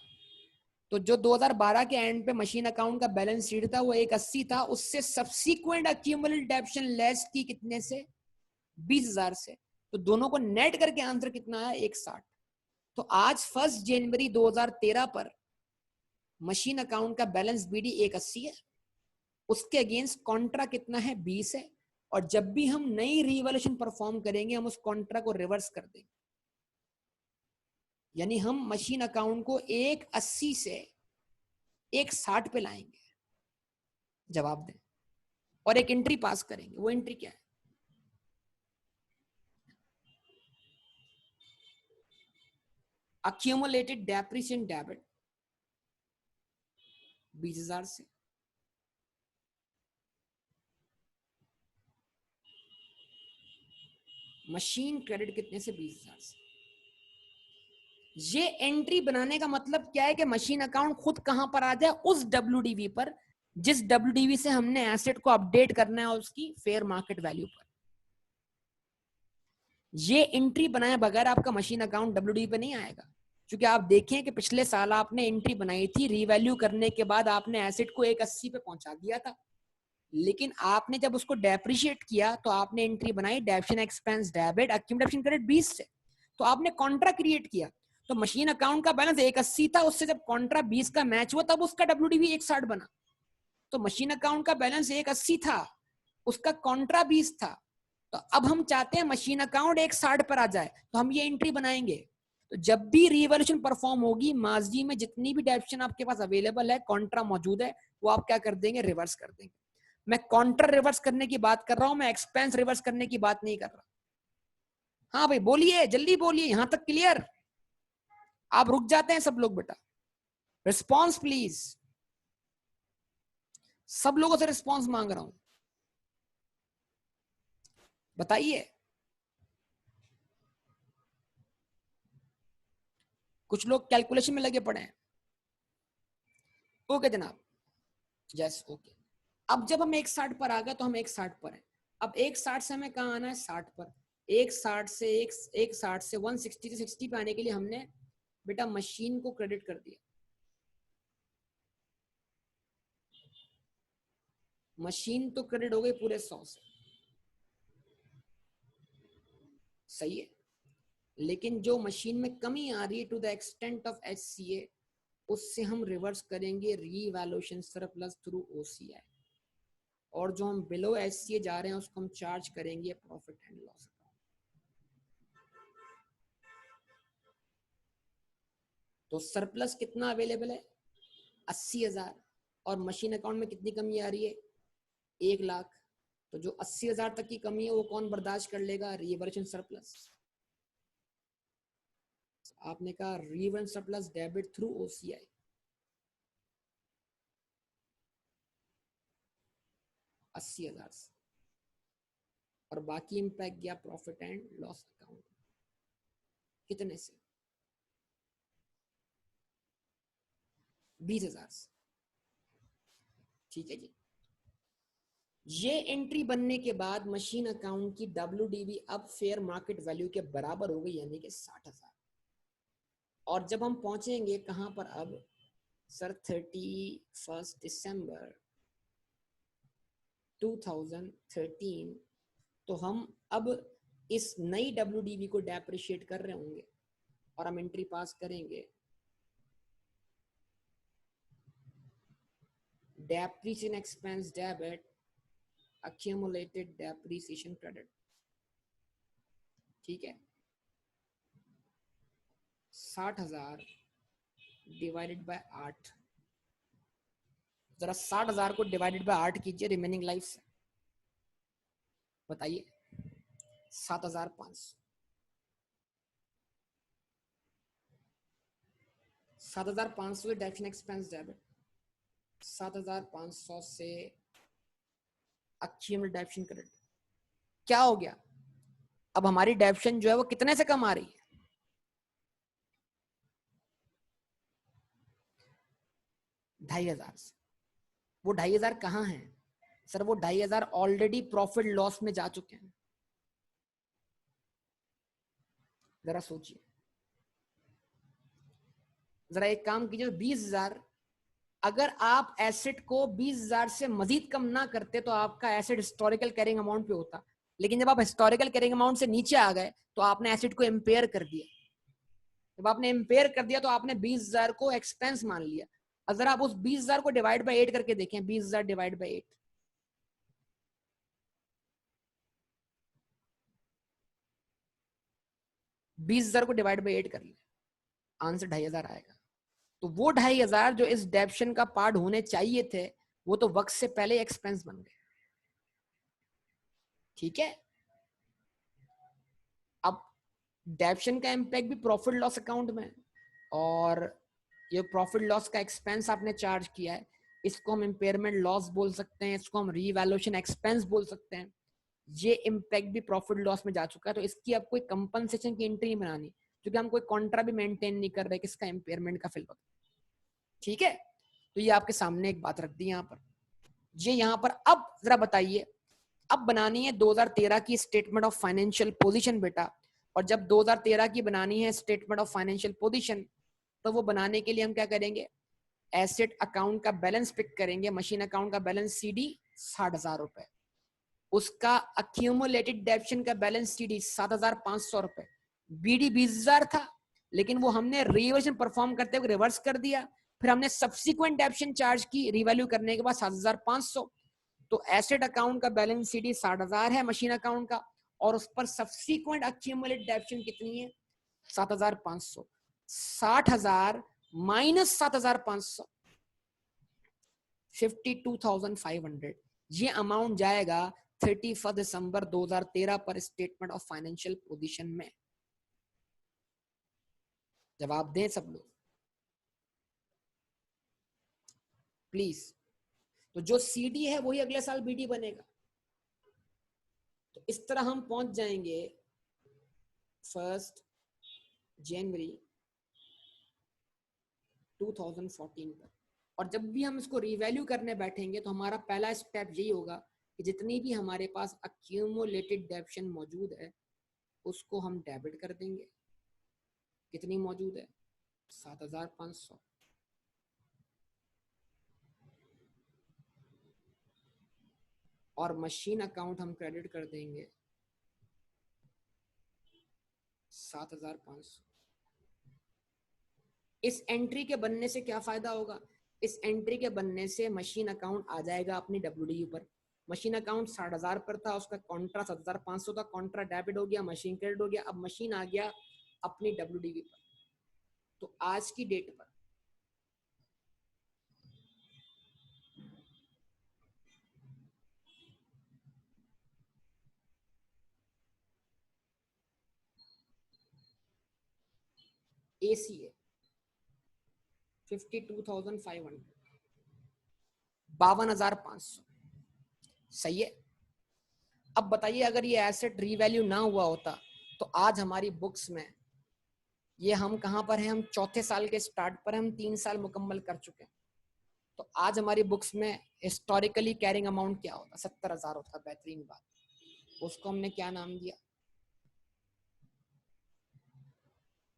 तो जो 2012 के एंड पे मशीन अकाउंट का बैलेंस शीट था वो 180 था, उससे सब्सिक्वेंट अक्यूमुलेटेड डेप्शन लेस की कितने से? 20,000 से। तो दोनों को नेट करके आंसर कितना है? 160। तो आज 1 जनवरी 2013 पर मशीन अकाउंट का बैलेंस BD 180 है, उसके अगेंस्ट कॉन्ट्रा कितना है? 20 है, और जब भी हम नई रिवैल्यूएशन परफॉर्म करेंगे हम उस कॉन्ट्रा को रिवर्स कर देंगे, यानी हम मशीन अकाउंट को 180 से 160 पे लाएंगे। जवाब दें। और एक एंट्री पास करेंगे। वो एंट्री क्या है? अक्यूमुलेटेड डेप्रिसिएशन डेबिट 20,000 से, मशीन क्रेडिट कितने से? 20,000 से। ये एंट्री बनाने का मतलब क्या है कि मशीन अकाउंट खुद कहां पर आ जाए? उस WDV पर जिस WDV से हमने एसेट को अपडेट करना है उसकी फेयर मार्केट वैल्यू पर। ये एंट्री बनाए बगैर आपका मशीन अकाउंट WDV पे नहीं आएगा, क्योंकि आप देखें कि पिछले साल आपने एंट्री बनाई थी, रिवैल्यू करने के बाद आपने एसेट को 180 पे पहुंचा दिया था, लेकिन आपने जब उसको डेप्रिशिएट किया तो आपने एंट्री बनाई डेप्शन एक्सपेंस डेबिट अक्यूमुलेशन क्रेडिट 20 से, तो आपने कॉन्ट्रा क्रिएट किया। तो मशीन अकाउंट का बैलेंस 180 था, उससे जब कॉन्ट्रा 20 का मैच हुआ तब उसका WDV 160 बना। तो मशीन अकाउंट का बैलेंस 180 था, उसका कॉन्ट्रा 20 था। तो अब हम चाहते हैं मशीन अकाउंट 160 पर आ जाए, तो हम ये एंट्री बनाएंगे। तो जब भी रिवैल्यूएशन परफॉर्म होगी मार्जी में जितनी भी डेप्शन आपके पास अवेलेबल है, कॉन्ट्रा मौजूद है, वो आप क्या कर देंगे? रिवर्स कर देंगे। मैं कॉन्ट्रा रिवर्स करने की बात कर रहा हूं, मैं एक्सपेंस रिवर्स करने की बात नहीं कर रहा। हाँ भाई बोलिए, जल्दी बोलिए, यहां तक क्लियर? आप रुक जाते हैं सब लोग बेटा। रिस्पॉन्स प्लीज, सब लोगों से रिस्पॉन्स मांग रहा हूं, बताइए। कुछ लोग कैलकुलेशन में लगे पड़े हैं। ओके जनाब, यस ओके। अब जब हम 160 पर आ गए तो हम 160 पर हैं। अब 160 से हमें कहाँ आना है? 60 पर। 160 से 160 से 60 पे आने के लिए हमने बेटा मशीन को क्रेडिट कर दिया। मशीन तो क्रेडिट हो गई पूरे 100 से, सही है। लेकिन जो मशीन में कमी आ रही है to the extent of HCA, उससे हम रिवर्स करेंगे रीवैल्यूएशन सरप्लस थ्रू OCI, और जो हम बिलो HCA जा रहे हैं उसको हम चार्ज करेंगे प्रॉफिट एंड लॉस अकाउंट। तो सरप्लस कितना अवेलेबल है? 80,000, और मशीन अकाउंट में कितनी कमी आ रही है? 1,00,000। तो जो 80,000 तक की कमी है वो कौन बर्दाश्त कर लेगा? Revaluation surplus. आपने कहा revaluation surplus debit through OCI, 80,000 से, और बाकी इम्पैक्ट गया प्रॉफिट एंड लॉस अकाउंट। कितने से? 20,000 से। ठीक है जी। ये एंट्री बनने के बाद मशीन अकाउंट की WDV अब फेयर मार्केट वैल्यू के बराबर हो गई, यानी कि 60,000। और जब हम पहुंचेंगे कहां पर अब सर? 31 दिसंबर 2013, तो हम अब इस नई WDV को डेप्रिशिएट कर रहे होंगे और हम एंट्री पास करेंगे depreciation expense debit accumulated depreciation credit। ठीक है, 60,000 डिवाइडेड बाय 8। जरा 60,000 को डिवाइडेड बाय 8 कीजिए रिमेनिंग लाइफ से, बताइए। 7,500। 7,500 डेप्रिसिएशन एक्सपेंस डेबिट, 7,500 से accumulated depreciation credit। क्या हो गया? अब हमारी डेप्शन जो है वो कितने से कम आ रही है? 2,500 से। वो 2,500 कहाँ है सर? वो 2,500 ऑलरेडी प्रॉफिट लॉस में जा चुके हैं। जरा सोचिए, जरा एक काम कीजिए, 20,000, अगर आप एसेट को 20,000 से मजीद कम ना करते तो आपका एसेट हिस्टोरिकल कैरिंग अमाउंट पे होता। लेकिन जब आप हिस्टोरिकल कैरिंग अमाउंट से नीचे आ गए तो आपने एसेट को इम्पेयर कर दिया। जब आपने इम्पेयर कर दिया तो आपने 20,000 को एक्सपेंस मान लिया। अगर आप उस 20,000 को डिवाइड बाय 8 करके देखें, 20,000 डिवाइड बाय 8, 20,000 को डिवाइड बाय 8 कर लिया, आंसर 2,500 आएगा। तो वो 2,500 जो इस डेप्शन का पार्ट होने चाहिए थे वो तो वक्त से पहले एक्सपेंस बन गए। ठीक है, अब डेप्शन का इम्पैक्ट भी प्रॉफिट लॉस अकाउंट में, और ये प्रॉफिट लॉस का एक्सपेंस आपने चार्ज किया है, इसको हम इम्पेयरमेंट लॉस बोल सकते हैं, इसको हम रीवैल्यूएशन एक्सपेंस बोल सकते हैं। ये इम्पैक्ट भी प्रॉफिट लॉस में जा चुका है, तो इसकी अब कोई कंपनसेशन की एंट्री नहीं बनानी, क्योंकि हम कोई कॉन्ट्रा भी मेंटेन नहीं कर रहे किसका? इम्पेयरमेंट का फिल होता। ठीक है, तो ये आपके सामने एक बात रख दी यहाँ पर। ये यहाँ पर अब जरा बताइए, अब बनानी है 2013 की स्टेटमेंट ऑफ फाइनेंशियल पोजीशन बेटा, और जब 2013 की बनानी है स्टेटमेंट ऑफ फाइनेंशियल पोजीशन, तो वो बनाने के लिए हम क्या करेंगे? एसेट अकाउंट का बैलेंस पिक करेंगे। मशीन अकाउंट का बैलेंस CD 60,000 रुपए, उसका अक्यूमुलेटेड डेप्शन का बैलेंस CD 7,500 रुपए, BD 20,000 था, लेकिन वो हमने रिवैल्यूएशन परफॉर्म करते हुए रिवर्स कर दिया। फिर हमने सब्सिक्वेंट डेप्शन चार्ज की रिवैल्यू करने के बाद 7,500। तो एसेट अकाउंट का बैलेंस CD 60,000 है मशीन अकाउंट का, और उस पर सब्सिक्वेंट अक्यूमुलेटेड डेप्शन कितनी है? 7,500। 60,000 माइनस 7,500, 52,500। ये अमाउंट जाएगा 31 दिसंबर 2013 पर स्टेटमेंट ऑफ फाइनेंशियल पोजीशन में। जवाब दें सब लोग प्लीज। तो जो CD है वही अगले साल BD बनेगा। तो इस तरह हम पहुंच जाएंगे 1 जनवरी 2014 पर। और जब भी हम इसको रिवैल्यू करने बैठेंगे तो हमारा पहला स्टेप यही होगा कि जितनी भी हमारे पास अक्यूमुलेटेड डेप्शन मौजूद है उसको हम डेबिट कर देंगे। कितनी मौजूद है? 7500। और मशीन अकाउंट हम क्रेडिट कर देंगे 7500। इस एंट्री के बनने से क्या फायदा होगा? इस एंट्री के बनने से मशीन अकाउंट आ जाएगा अपनी WDU पर। मशीन अकाउंट 60,000 पर था, उसका कॉन्ट्रा 7500 था, कॉन्ट्रा डेबिट हो गया, मशीन क्रेडिट हो गया। अब मशीन आ गया अपनी WDV पर। तो आज की डेट पर ACA 52,500, 52,500। सही है। अब बताइए अगर ये एसेट रीवैल्यू ना हुआ होता तो आज हमारी बुक्स में ये हम कहां पर हैं? हम चौथे साल के स्टार्ट पर, हम 3 साल मुकम्मल कर चुके हैं। तो आज हमारी बुक्स में हिस्टोरिकली कैरिंग अमाउंट क्या होता? 70,000 होता। बेहतरीन बात। उसको हमने क्या नाम दिया?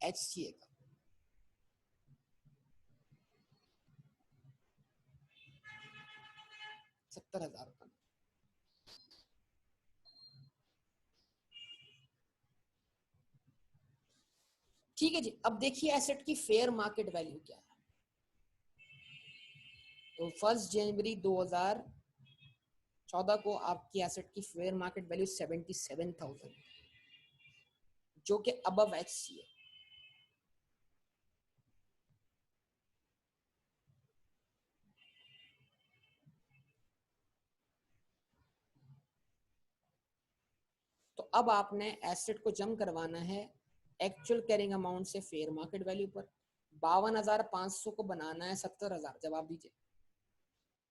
HCA का। 70,000 होता। ठीक है जी। अब देखिए एसेट की फेयर मार्केट वैल्यू क्या है। तो 1 जनवरी 2014 को आपकी एसेट की फेयर मार्केट वैल्यू 77,000, जो कि अबव HCA। तो अब आपने एसेट को जम करवाना है एक्चुअल कैरिंग अमाउंट से फेयर मार्केट वैल्यू पर। 52,500 को बनाना है 70,000। जवाब दीजिए।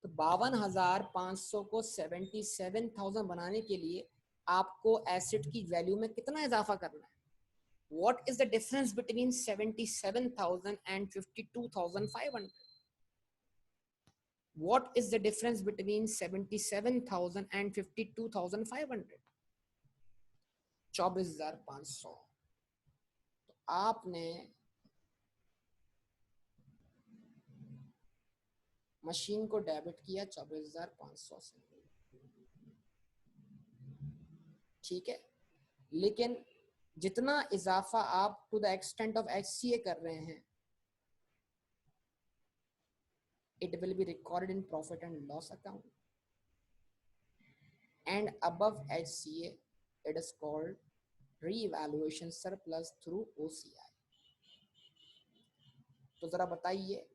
तो 52,500 को 77,000 बनाने के लिए आपको एसेट की वैल्यू में कितना इजाफा करना है? What is the difference between 77,000 and 52,500? What is the difference between 77,000 and 52,500? 24,500। तो आपने मशीन को डेबिट किया 24,500 से। ठीक है। लेकिन जितना इजाफा आप to the extent of HCA कर रहे हैं, it will be recorded in profit and loss account, and above HCA it is called revaluation surplus through OCI। तो जरा बताइए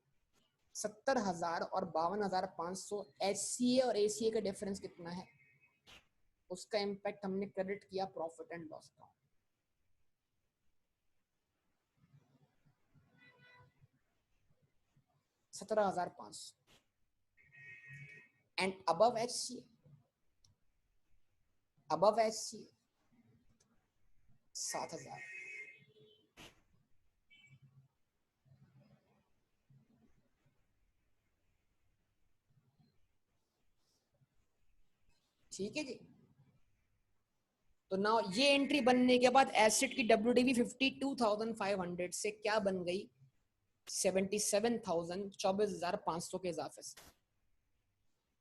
70,000 और 52,500 HCA और ACA का डिफरेंस कितना है? उसका इंपैक्ट हमने क्रेडिट किया profit and loss account. 17,500 and above HCA 7,000। ठीक है जी। तो ना ये एंट्री बनने के बाद एसेट की WDV 52,500 से क्या बन गई? 77,000, 24,500 के इजाफे से।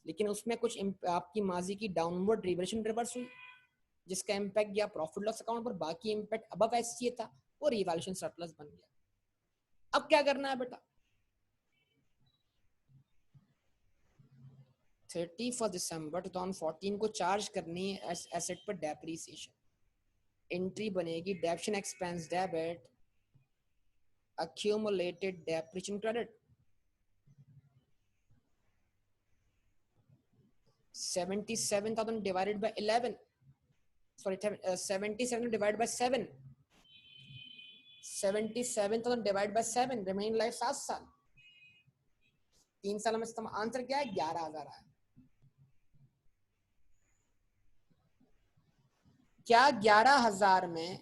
लेकिन उसमें कुछ आपकी माजी की डाउनवर्ड रिवर्सन रिवर्स हुई जिसका इंपैक्ट गया प्रॉफिट लॉस अकाउंट पर। बाकी इंपैक्ट अबव HCA था वो रिवैल्यूएशन सरप्लस बन गया। अब क्या करना है बेटा? 31 दिसंबर 2014 को चार्ज करनी है एसेट पर डेप्रिसिएशन। एंट्री बनेगी डेप्शन expense debit accumulated depreciation credit 77,000 divided by 11, sorry 77 divided by 7, 77,000 divided by 7, remaining life 7 साल। 3 साल में आंसर क्या है? 11,000 है। क्या 11,000 में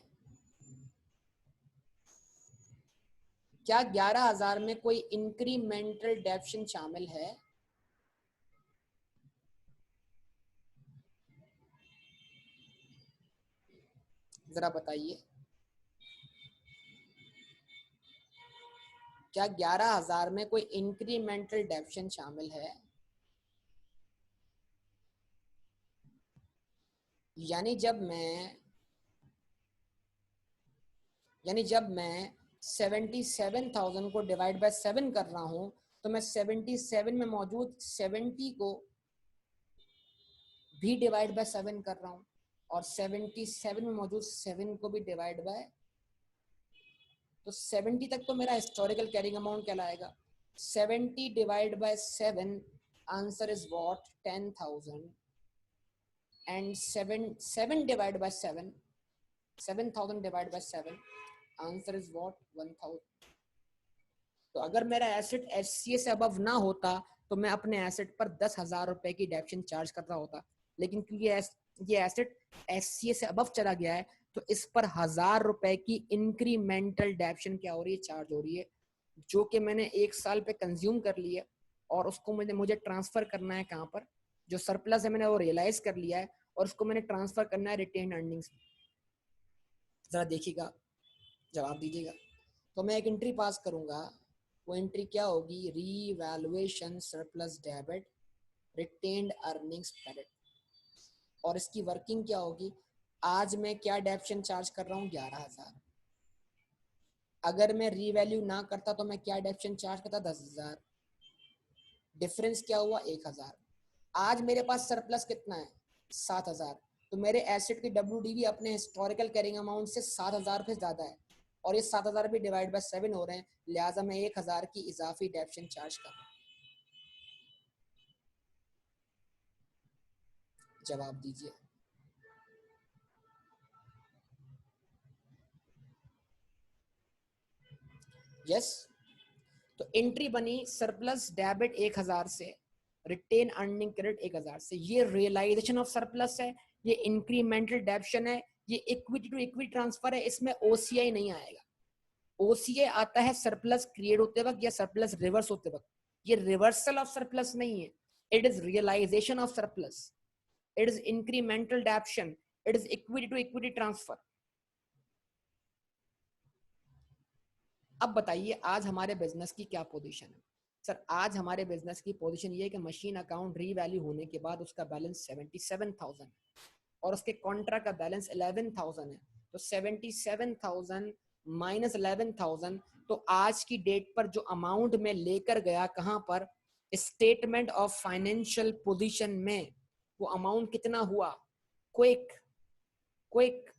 क्या 11,000 में कोई इंक्रीमेंटल डेप्शन शामिल है? जरा बताइए, क्या 11,000 में कोई इंक्रीमेंटल डेप्शन शामिल है? यानी जब मैं 77,000 को डिवाइड बाय 7 कर रहा हूं तो मैं 77 में मौजूद 70 को भी डिवाइड बाय 7 कर रहा हूं और 77 में मौजूद 7 को भी डिवाइड बाय, तो 70 तक तो मेरा हिस्टोरिकल कैरिंग अमाउंट कहलाएगा। 70 divide by 7, answer is what? 10,000। And 7 divide by 7, 7,000 divide by 7, answer is what? 1,000। तो अगर मेरा एसेट एचसीए से अबव ना होता तो मैं अपने एसेट पर 10,000 रुपए की डेप्शन चार्ज कर रहा होता, लेकिन क्योंकि ये एसेट एचसीए से अबव चला गया है तो इस पर 1,000 रुपए की इंक्रीमेंटल डेप्शन क्या हो रही है? चार्ज हो रही है, जो कि मैंने 1 साल पे कंज्यूम कर लिया और उसको मुझे ट्रांसफर करना है कहाँ पर? जो सरप्लस है मैंने वो रियलाइज कर लिया है और उसको मैंने ट्रांसफर करना है रिटेन अर्निंग्स। जरा देखिएगा, जवाब दीजिएगा। तो मैं एक एंट्री पास करूंगा, वो एंट्री क्या होगी? Revaluation surplus debit retained earnings credit. और इसकी वर्किंग क्या होगी? आज मैं क्या डेप्शन चार्ज कर रहा हूँ? 11,000। अगर मैं रीवैल्यू ना करता तो मैं क्या डेप्शन चार्ज करता? 10,000। डिफरेंस क्या हुआ? 1,000। आज मेरे पास सरप्लस कितना है? 7,000। तो मेरे एसेट की WDV अपने हिस्टोरिकल कैरिंग अमाउंट से 7,000 से ज्यादा है और ये 7,000 भी डिवाइड बाय 7 हो रहे हैं, लिहाजा मैं 1,000 की इजाफी डेप्शन चार्ज कर रहा हूँ। जवाब दीजिए। यस। तो एंट्री बनी सरप्लस डेबिट 1,000 से, रिटेन अर्निंग क्रेडिट 1,000 से। ये रियलाइजेशन ऑफ सरप्लस है, ये इंक्रीमेंटल डेप्शन है, ये इक्विटी टू इक्विटी ट्रांसफर है, इसमें ओसीआई नहीं आएगा। ओसीआई आता है सरप्लस क्रिएट होते वक्त या सरप्लस रिवर्स होते वक्त। ये रिवर्सल ऑफ सरप्लस नहीं है, it is realisation of surplus, it is incremental depreciation, it is equity to equity transfer. अब बताइए आज हमारे बिजनेस की क्या पोजीशन है? सर आज हमारे बिजनेस की पोजीशन ये है कि मशीन अकाउंट रीवैल्यू होने के बाद उसका बैलेंस 77,000 और उसके कॉन्ट्रा का बैलेंस 11,000 है। तो 77,000 माइनस 11,000, तो आज की डेट पर जो अमाउंट में लेकर गया कहां पर? स्टेटमेंट ऑफ फाइनेंशियल पोजीशन में, वो अमाउंट कितना हुआ? Quick quick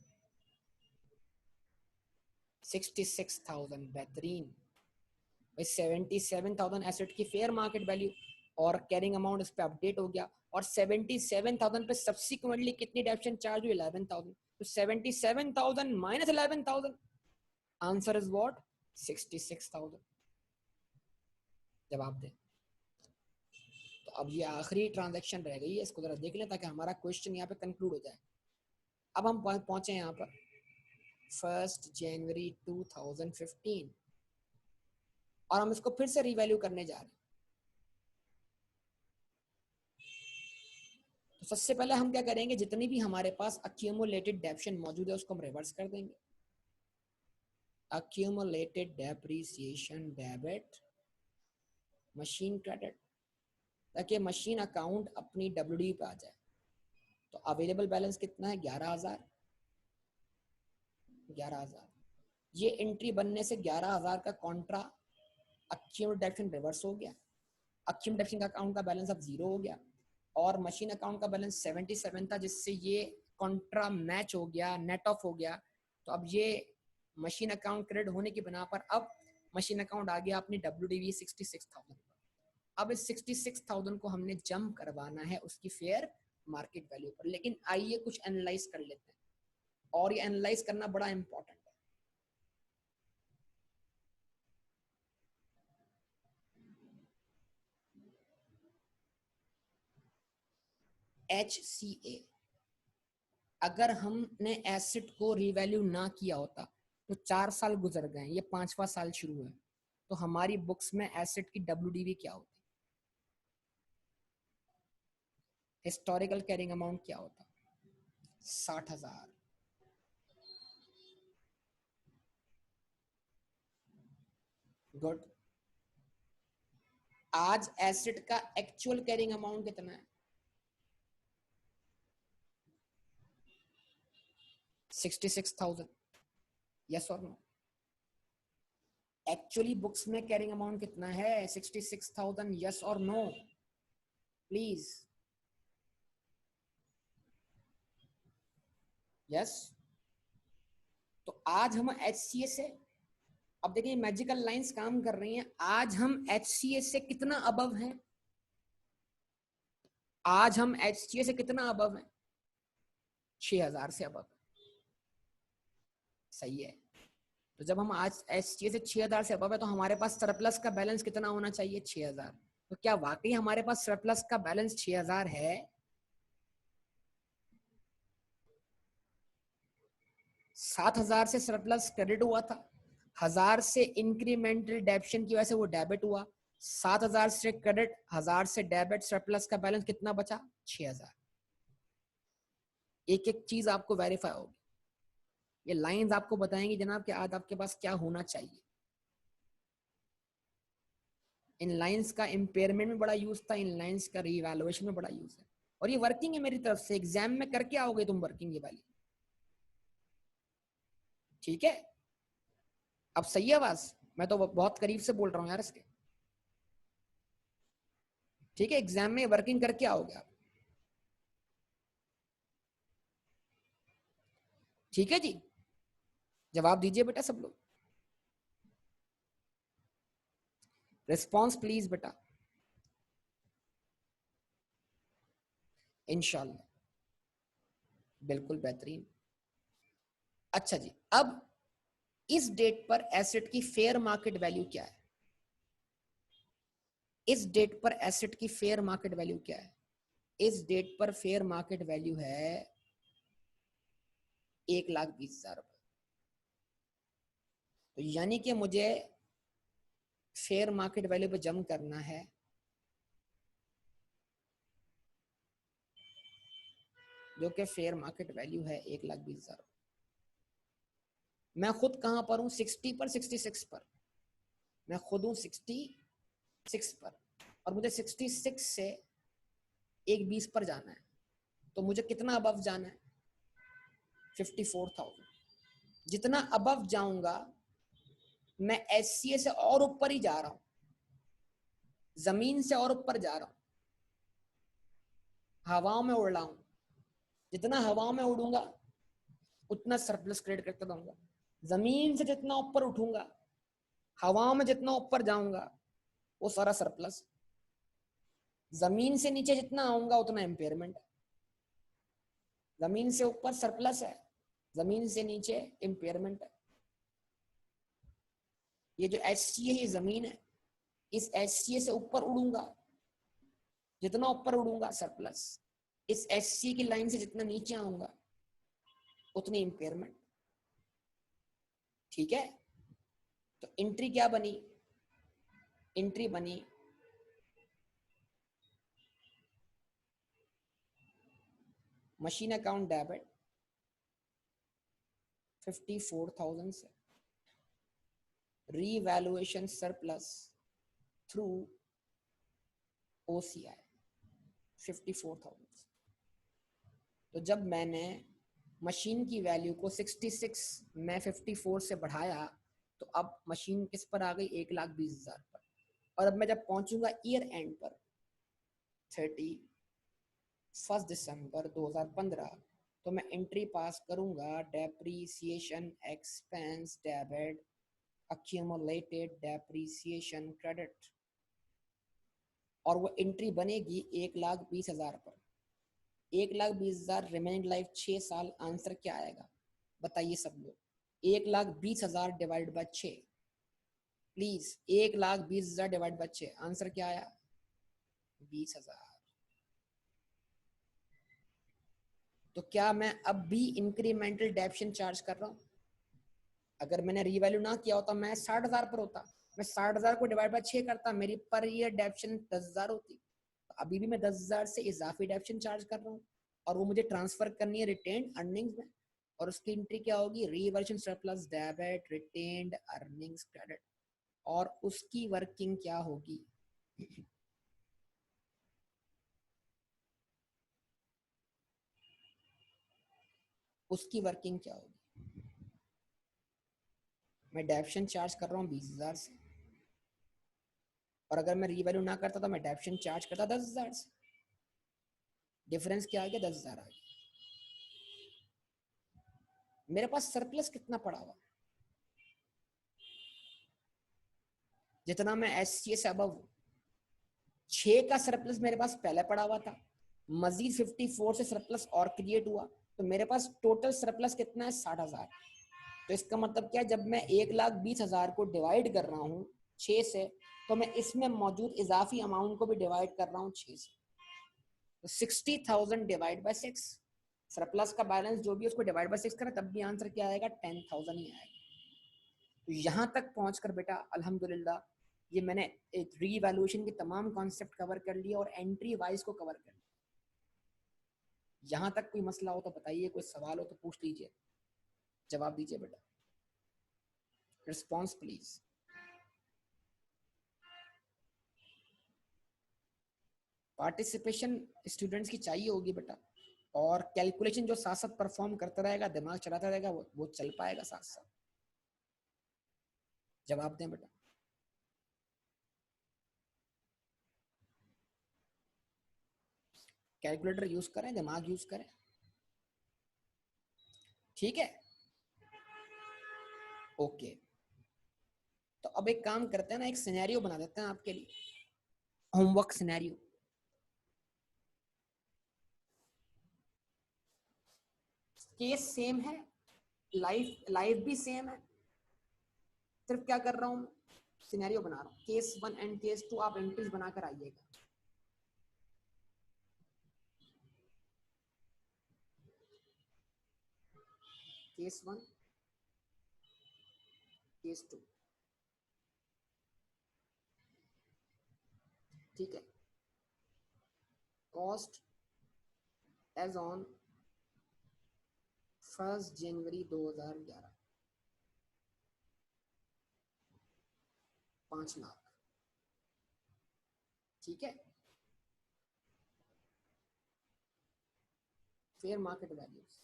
66,000। बेहतरीन भाई। 77,000 एसेट की फेयर मार्केट वैल्यू और कैरिंग अमाउंट इस पे अपडेट हो गया और 77,000 पे सब्सिक्वेंटली कितनी डेप्शन चार्ज हुई? 11,000। तो 77,000 माइनस 11,000, आंसर इज व्हाट? 66,000। जवाब दे। तो अब ये आखिरी ट्रांजैक्शन रह गई है, इसको जरा देख लें ताकि हमारा क्वेश्चन यहाँ पे कंक्लूड हो जाए। अब हम पहुंचे यहाँ पर 1 जनवरी 2015 और हम इसको फिर से रिवैल्यू करने जा रहे हैं। तो सबसे पहले हम क्या करेंगे? जितनी भी हमारे पास अक्यूमुलेटेड डेप्शन मौजूद है उसको हम रिवर्स कर देंगे। Accumulated depreciation debit machine credit, ताकि मशीन अकाउंट अपनी WD पे आ जाए। तो अवेलेबल बैलेंस कितना है? 11,000। 11,000 ये एंट्री बनने से 11,000 का कॉन्ट्रा अक्यूमुलेटेड डेप्शन रिवर्स हो गया। अक्यूमुलेटेड डेप्शन का अकाउंट का बैलेंस अब 0 हो गया और मशीन अकाउंट का बैलेंस 77 था, जिससे ये कॉन्ट्रा मैच हो गया, नेट ऑफ हो गया। तो अब ये मशीन अकाउंट क्रेडिट होने की बना पर अब मशीन अकाउंट आ गया अपनी WDV 66,000 पर। अब इस 66,000 को हमने जंप करवाना है उसकी फेयर मार्केट वैल्यू पर। लेकिन आइए कुछ एनालाइज कर लेते हैं और ये एनालाइज करना बड़ा इंपॉर्टेंट है। HCA, अगर हमने एसेट को रिवैल्यू ना किया होता तो 4 साल गुजर गए, ये 5वां साल शुरू है। तो हमारी बुक्स में एसेट की WDV क्या होती, हिस्टोरिकल कैरिंग अमाउंट क्या होता, 60,000। गुड। आज एसेट का एक्चुअल कैरिंग अमाउंट कितना है, 66,000। यस और नो? एक्चुअली बुक्स में कैरिंग अमाउंट कितना है, 66,000। यस और नो प्लीज? यस। तो आज हम HCA से, अब देखिए मैजिकल लाइंस काम कर रही हैं, आज हम HCA से कितना अबव हैं, आज हम HCA से कितना अबव हैं, 6,000 से अबव। सही है। तो जब हम आज HCA से 6,000 से अबव है तो हमारे पास सरप्लस का बैलेंस कितना होना चाहिए, 6,000। तो क्या वाकई हमारे पास सरप्लस का बैलेंस 6,000 है? 7,000 से सरप्लस क्रेडिट हुआ था, 1,000 से इंक्रीमेंटल डेबिशन की वजह से वो डेबिट हुआ, 7,000 से क्रेडिट, 1,000 से डेबिट, सरप्लस का बैलेंस कितना बचा, 6,000। एक एक चीज आपको वेरीफाई होगी, ये लाइंस आपको बताएंगी जनाब कि आज आपके पास क्या होना चाहिए। इन लाइंस का इम्पेयरमेंट में बड़ा यूज था, इन लाइंस का रीवैल्यूएशन में बड़ा यूज है, और ये वर्किंग है मेरी तरफ से, एग्जाम में करके आओगे तुम वर्किंग ये वाली। ठीक है, अब सही है आवाज? मैं तो बहुत करीब से बोल रहा हूँ यार इसके। ठीक है, एग्जाम में वर्किंग करके आओगे आप। ठीक है जी, जवाब दीजिए बेटा सब लोग, रिस्पॉन्स प्लीज बेटा। इंशाल्लाह, बिल्कुल बेहतरीन। अच्छा जी, अब इस डेट पर एसेट की फेयर मार्केट वैल्यू क्या है, इस डेट पर एसेट की फेयर मार्केट वैल्यू क्या है, इस डेट पर फेयर मार्केट वैल्यू है 1,20,000 रुपए। तो यानी कि मुझे फेयर मार्केट वैल्यू पे जम करना है, जो कि फेयर मार्केट वैल्यू है 1,20,000। मैं खुद कहां पर हूं, 60 पर, 66 पर। मैं खुद हूं 66 पर, और मुझे 66 से 1,20 पर जाना है। तो मुझे कितना अबव जाना है, 54,000। जितना अबव जाऊंगा मैं HCA से और ऊपर ही जा रहा हूं, जमीन से और ऊपर जा रहा हूं, हवाओं में उड़ रहा हूं। जितना हवाओं में उड़ूंगा उतना सरप्लस क्रिएट करता रहूंगा। जमीन से जितना ऊपर उठूंगा, हवाओं में जितना ऊपर जाऊंगा, वो सारा सरप्लस। जमीन से नीचे जितना आऊंगा उतना इम्पेयरमेंट। जमीन से ऊपर सरप्लस है, जमीन से नीचे इम्पेयरमेंट है। ये जो HCA है जमीन है, इस HCA से ऊपर उड़ूंगा, जितना ऊपर उड़ूंगा सरप्लस। इस HCA की लाइन से जितना नीचे आऊंगा उतनी इम्पेयरमेंट। ठीक है, तो एंट्री क्या बनी, एंट्री बनी मशीन अकाउंट डेबिट 54,000 से, रीवैल्यूएशन सरप्लस थ्रू OCI 54,000। तो जब मैंने मशीन की वैल्यू को 66 में 54 से बढ़ाया तो अब मशीन किस पर आ गई, 1,20,000 पर। और अब मैं जब पहुंचूंगा ईयर एंड पर 31 दिसंबर 2015, तो मैं एंट्री पास करूंगा depreciation expense debit accumulated depreciation credit, और वो एंट्री बनेगी 1,20,000 पर। 1,20,000 रिमेनिंग लाइफ 6 साल। आंसर क्या आएगा बताइए सब लोग, 1,20,000 divide by 6, please 1,20,000 divide by 6, answer क्या आया, 20,000। तो क्या मैं अब भी इंक्रीमेंटल डेप्शन चार्ज कर रहा हूं? अगर मैंने रीवैल्यू ना किया होता मैं 60,000 पर होता, मैं 60,000 को डिवाइड बाय 6 करता, मेरी पर ईयर डेप्शन 10,000 होती। अभी भी मैं 10,000 से इजाफी डेप्शन चार्ज कर रहा हूँ और वो मुझे ट्रांसफर करनी है रिटेन्ड अर्निंग्स में। और उसकी एंट्री क्या होगी, reversion surplus debit retained earnings credit. और उसकी वर्किंग क्या होगी, उसकी वर्किंग क्या होगी। मैं डेप्शन चार्ज कर रहा हूँ 20,000 से, और अगर मैं रीवैल्यू ना करता तो मैं डेप्शन चार्ज करता 10,000 से। डिफरेंस क्या आ गया, 10,000 आ गया। मेरे पास सरप्लस कितना पड़ा हुआ, जितना मैं एससीए से अबव, 6 का सरप्लस मेरे पास पहले पड़ा हुआ था, मजीद 54 से सरप्लस और क्रिएट हुआ, तो मेरे पास टोटल सरप्लस कितना है, 60,000। तो इसका मतलब क्या है, जब मैं 1,20,000 को डिवाइड कर रहा हूँ 6 से, तो मैं इसमें मौजूद इजाफी अमाउंट को भी डिवाइड कर रहा हूँ 6 से। तो 60,000 डिवाइड बाय 6, सरप्लस का बैलेंस जो भी उसको डिवाइड बाय 6 करें, तब भी आंसर क्या आएगा, 10,000 ही आएगा। तो यहाँ तक पहुंचकर बेटा अल्हम्दुलिल्लाह ये मैंने एक रीवैल्यूएशन के तमाम कॉन्सेप्ट कवर कर लिए और एंट्री वाइज को कवर कर लिया। यहाँ तक कोई मसला हो तो बताइए, कोई सवाल हो तो पूछ लीजिए, जवाब दीजिए बेटा, रिस्पॉन्स प्लीज। पार्टिसिपेशन स्टूडेंट्स की चाहिए होगी बेटा, और कैलकुलेशन जो साथ साथ परफॉर्म करता रहेगा, दिमाग चलाता रहेगा, वो चल पाएगा साथ साथ। जवाब दें बेटा। कैलकुलेटर यूज करें, दिमाग यूज करें, ठीक है, ओके। तो अब एक काम करते हैं ना, एक सिनेरियो बना देते हैं आपके लिए, होमवर्क सिनेरियो। केस सेम है, लाइफ लाइफ भी सेम है, सिर्फ क्या कर रहा हूं, सिनेरियो बना रहा हूं। केस 1 एंड केस 2 आप एंट्रीज बनाकर आइएगा। केस 1, केस 2, ठीक है। कॉस्ट एज ऑन 1 जनवरी 2011, 5 लाख, ठीक है। Fair market values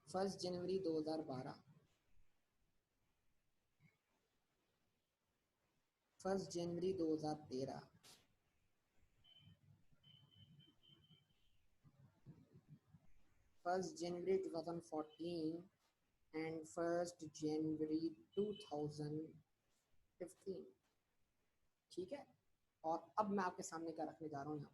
1 January 2012, 1 January 2013, 1 January 2014 and 1 जनवरी 2015, ठीक है। और अब मैं आपके सामने क्या रखने जा रहा हूँ, यहाँ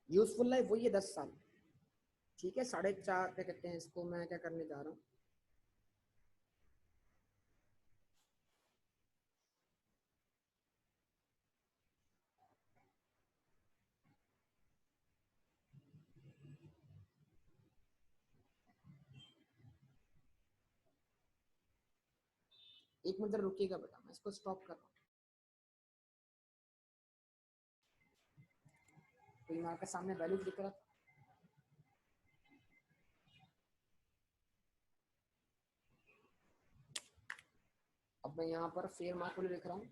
यूजफुल लाइफ वही है 10 साल, ठीक है। 4.5 क्या कहते हैं इसको, मैं क्या करने जा रहा हूँ, एक मिनट रुकिएगा बेटा, मैं इसको स्टॉप कर रहा हूँ। तो मैं आपके सामने वैल्यू लिख रहा था, अब मैं यहाँ पर फेयर मार्केट लिख रहा हूँ।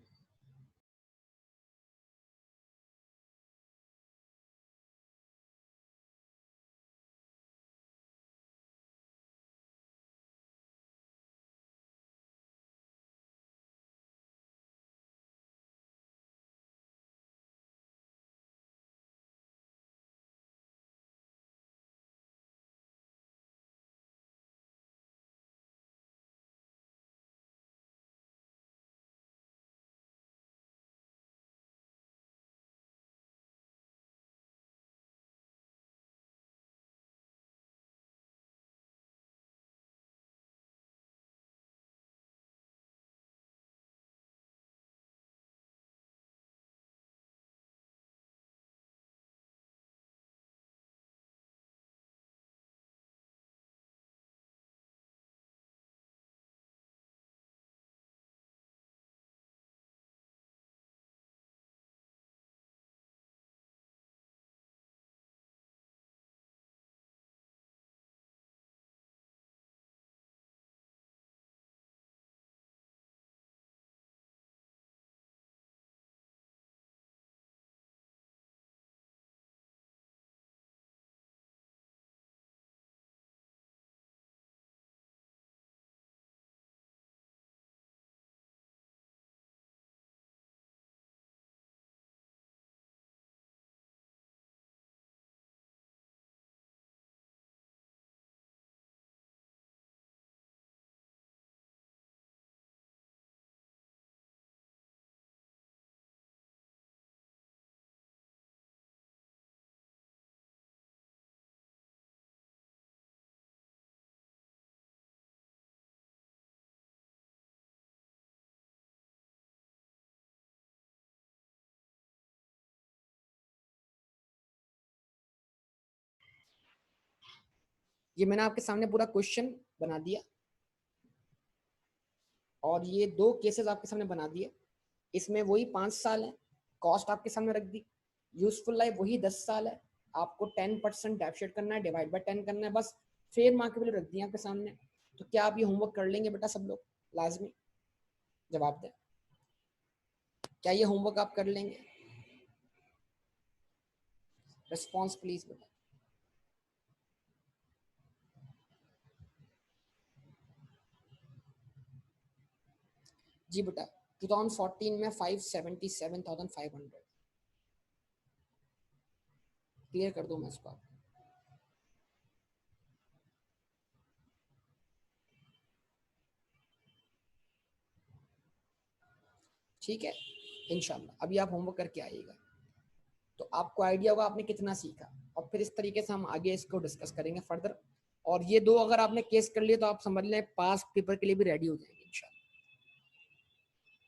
ये मैंने आपके सामने पूरा क्वेश्चन बना दिया और ये 2 केसेस आपके सामने बना दिए। इसमें वही 5 साल है, कॉस्ट आपके सामने रख दी, यूजफुल लाइफ वही 10 साल है, आपको 10% डेप्रिशिएट करना है, डिवाइड बाय 10 करना है, बस फेयर मार्केट वैल्यू रख दी आपके सामने। तो क्या आप ये होमवर्क कर लेंगे बेटा सब लोग? लाजमी जवाब दें, क्या ये होमवर्क आप कर लेंगे? रिस्पॉन्स प्लीज बेटा। जी बेटा 2014 में 577,500 क्लियर कर दूं मैं इसको? ठीक है, इंशाल्लाह अभी आप होमवर्क करके आइएगा तो आपको आइडिया होगा आपने कितना सीखा, और फिर इस तरीके से हम आगे इसको डिस्कस करेंगे फर्दर। और ये 2 अगर आपने केस कर लिए तो आप समझ लें पास पेपर के लिए भी रेडी हो जाएंगे इंशाल्लाह।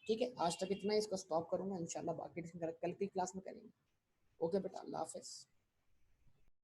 ठीक है, आज तक इतना ही, इसको स्टॉप करूंगा, इंशाल्लाह बाकी कल की क्लास में करेंगे। ओके बेटा, अल्लाह हाफिज।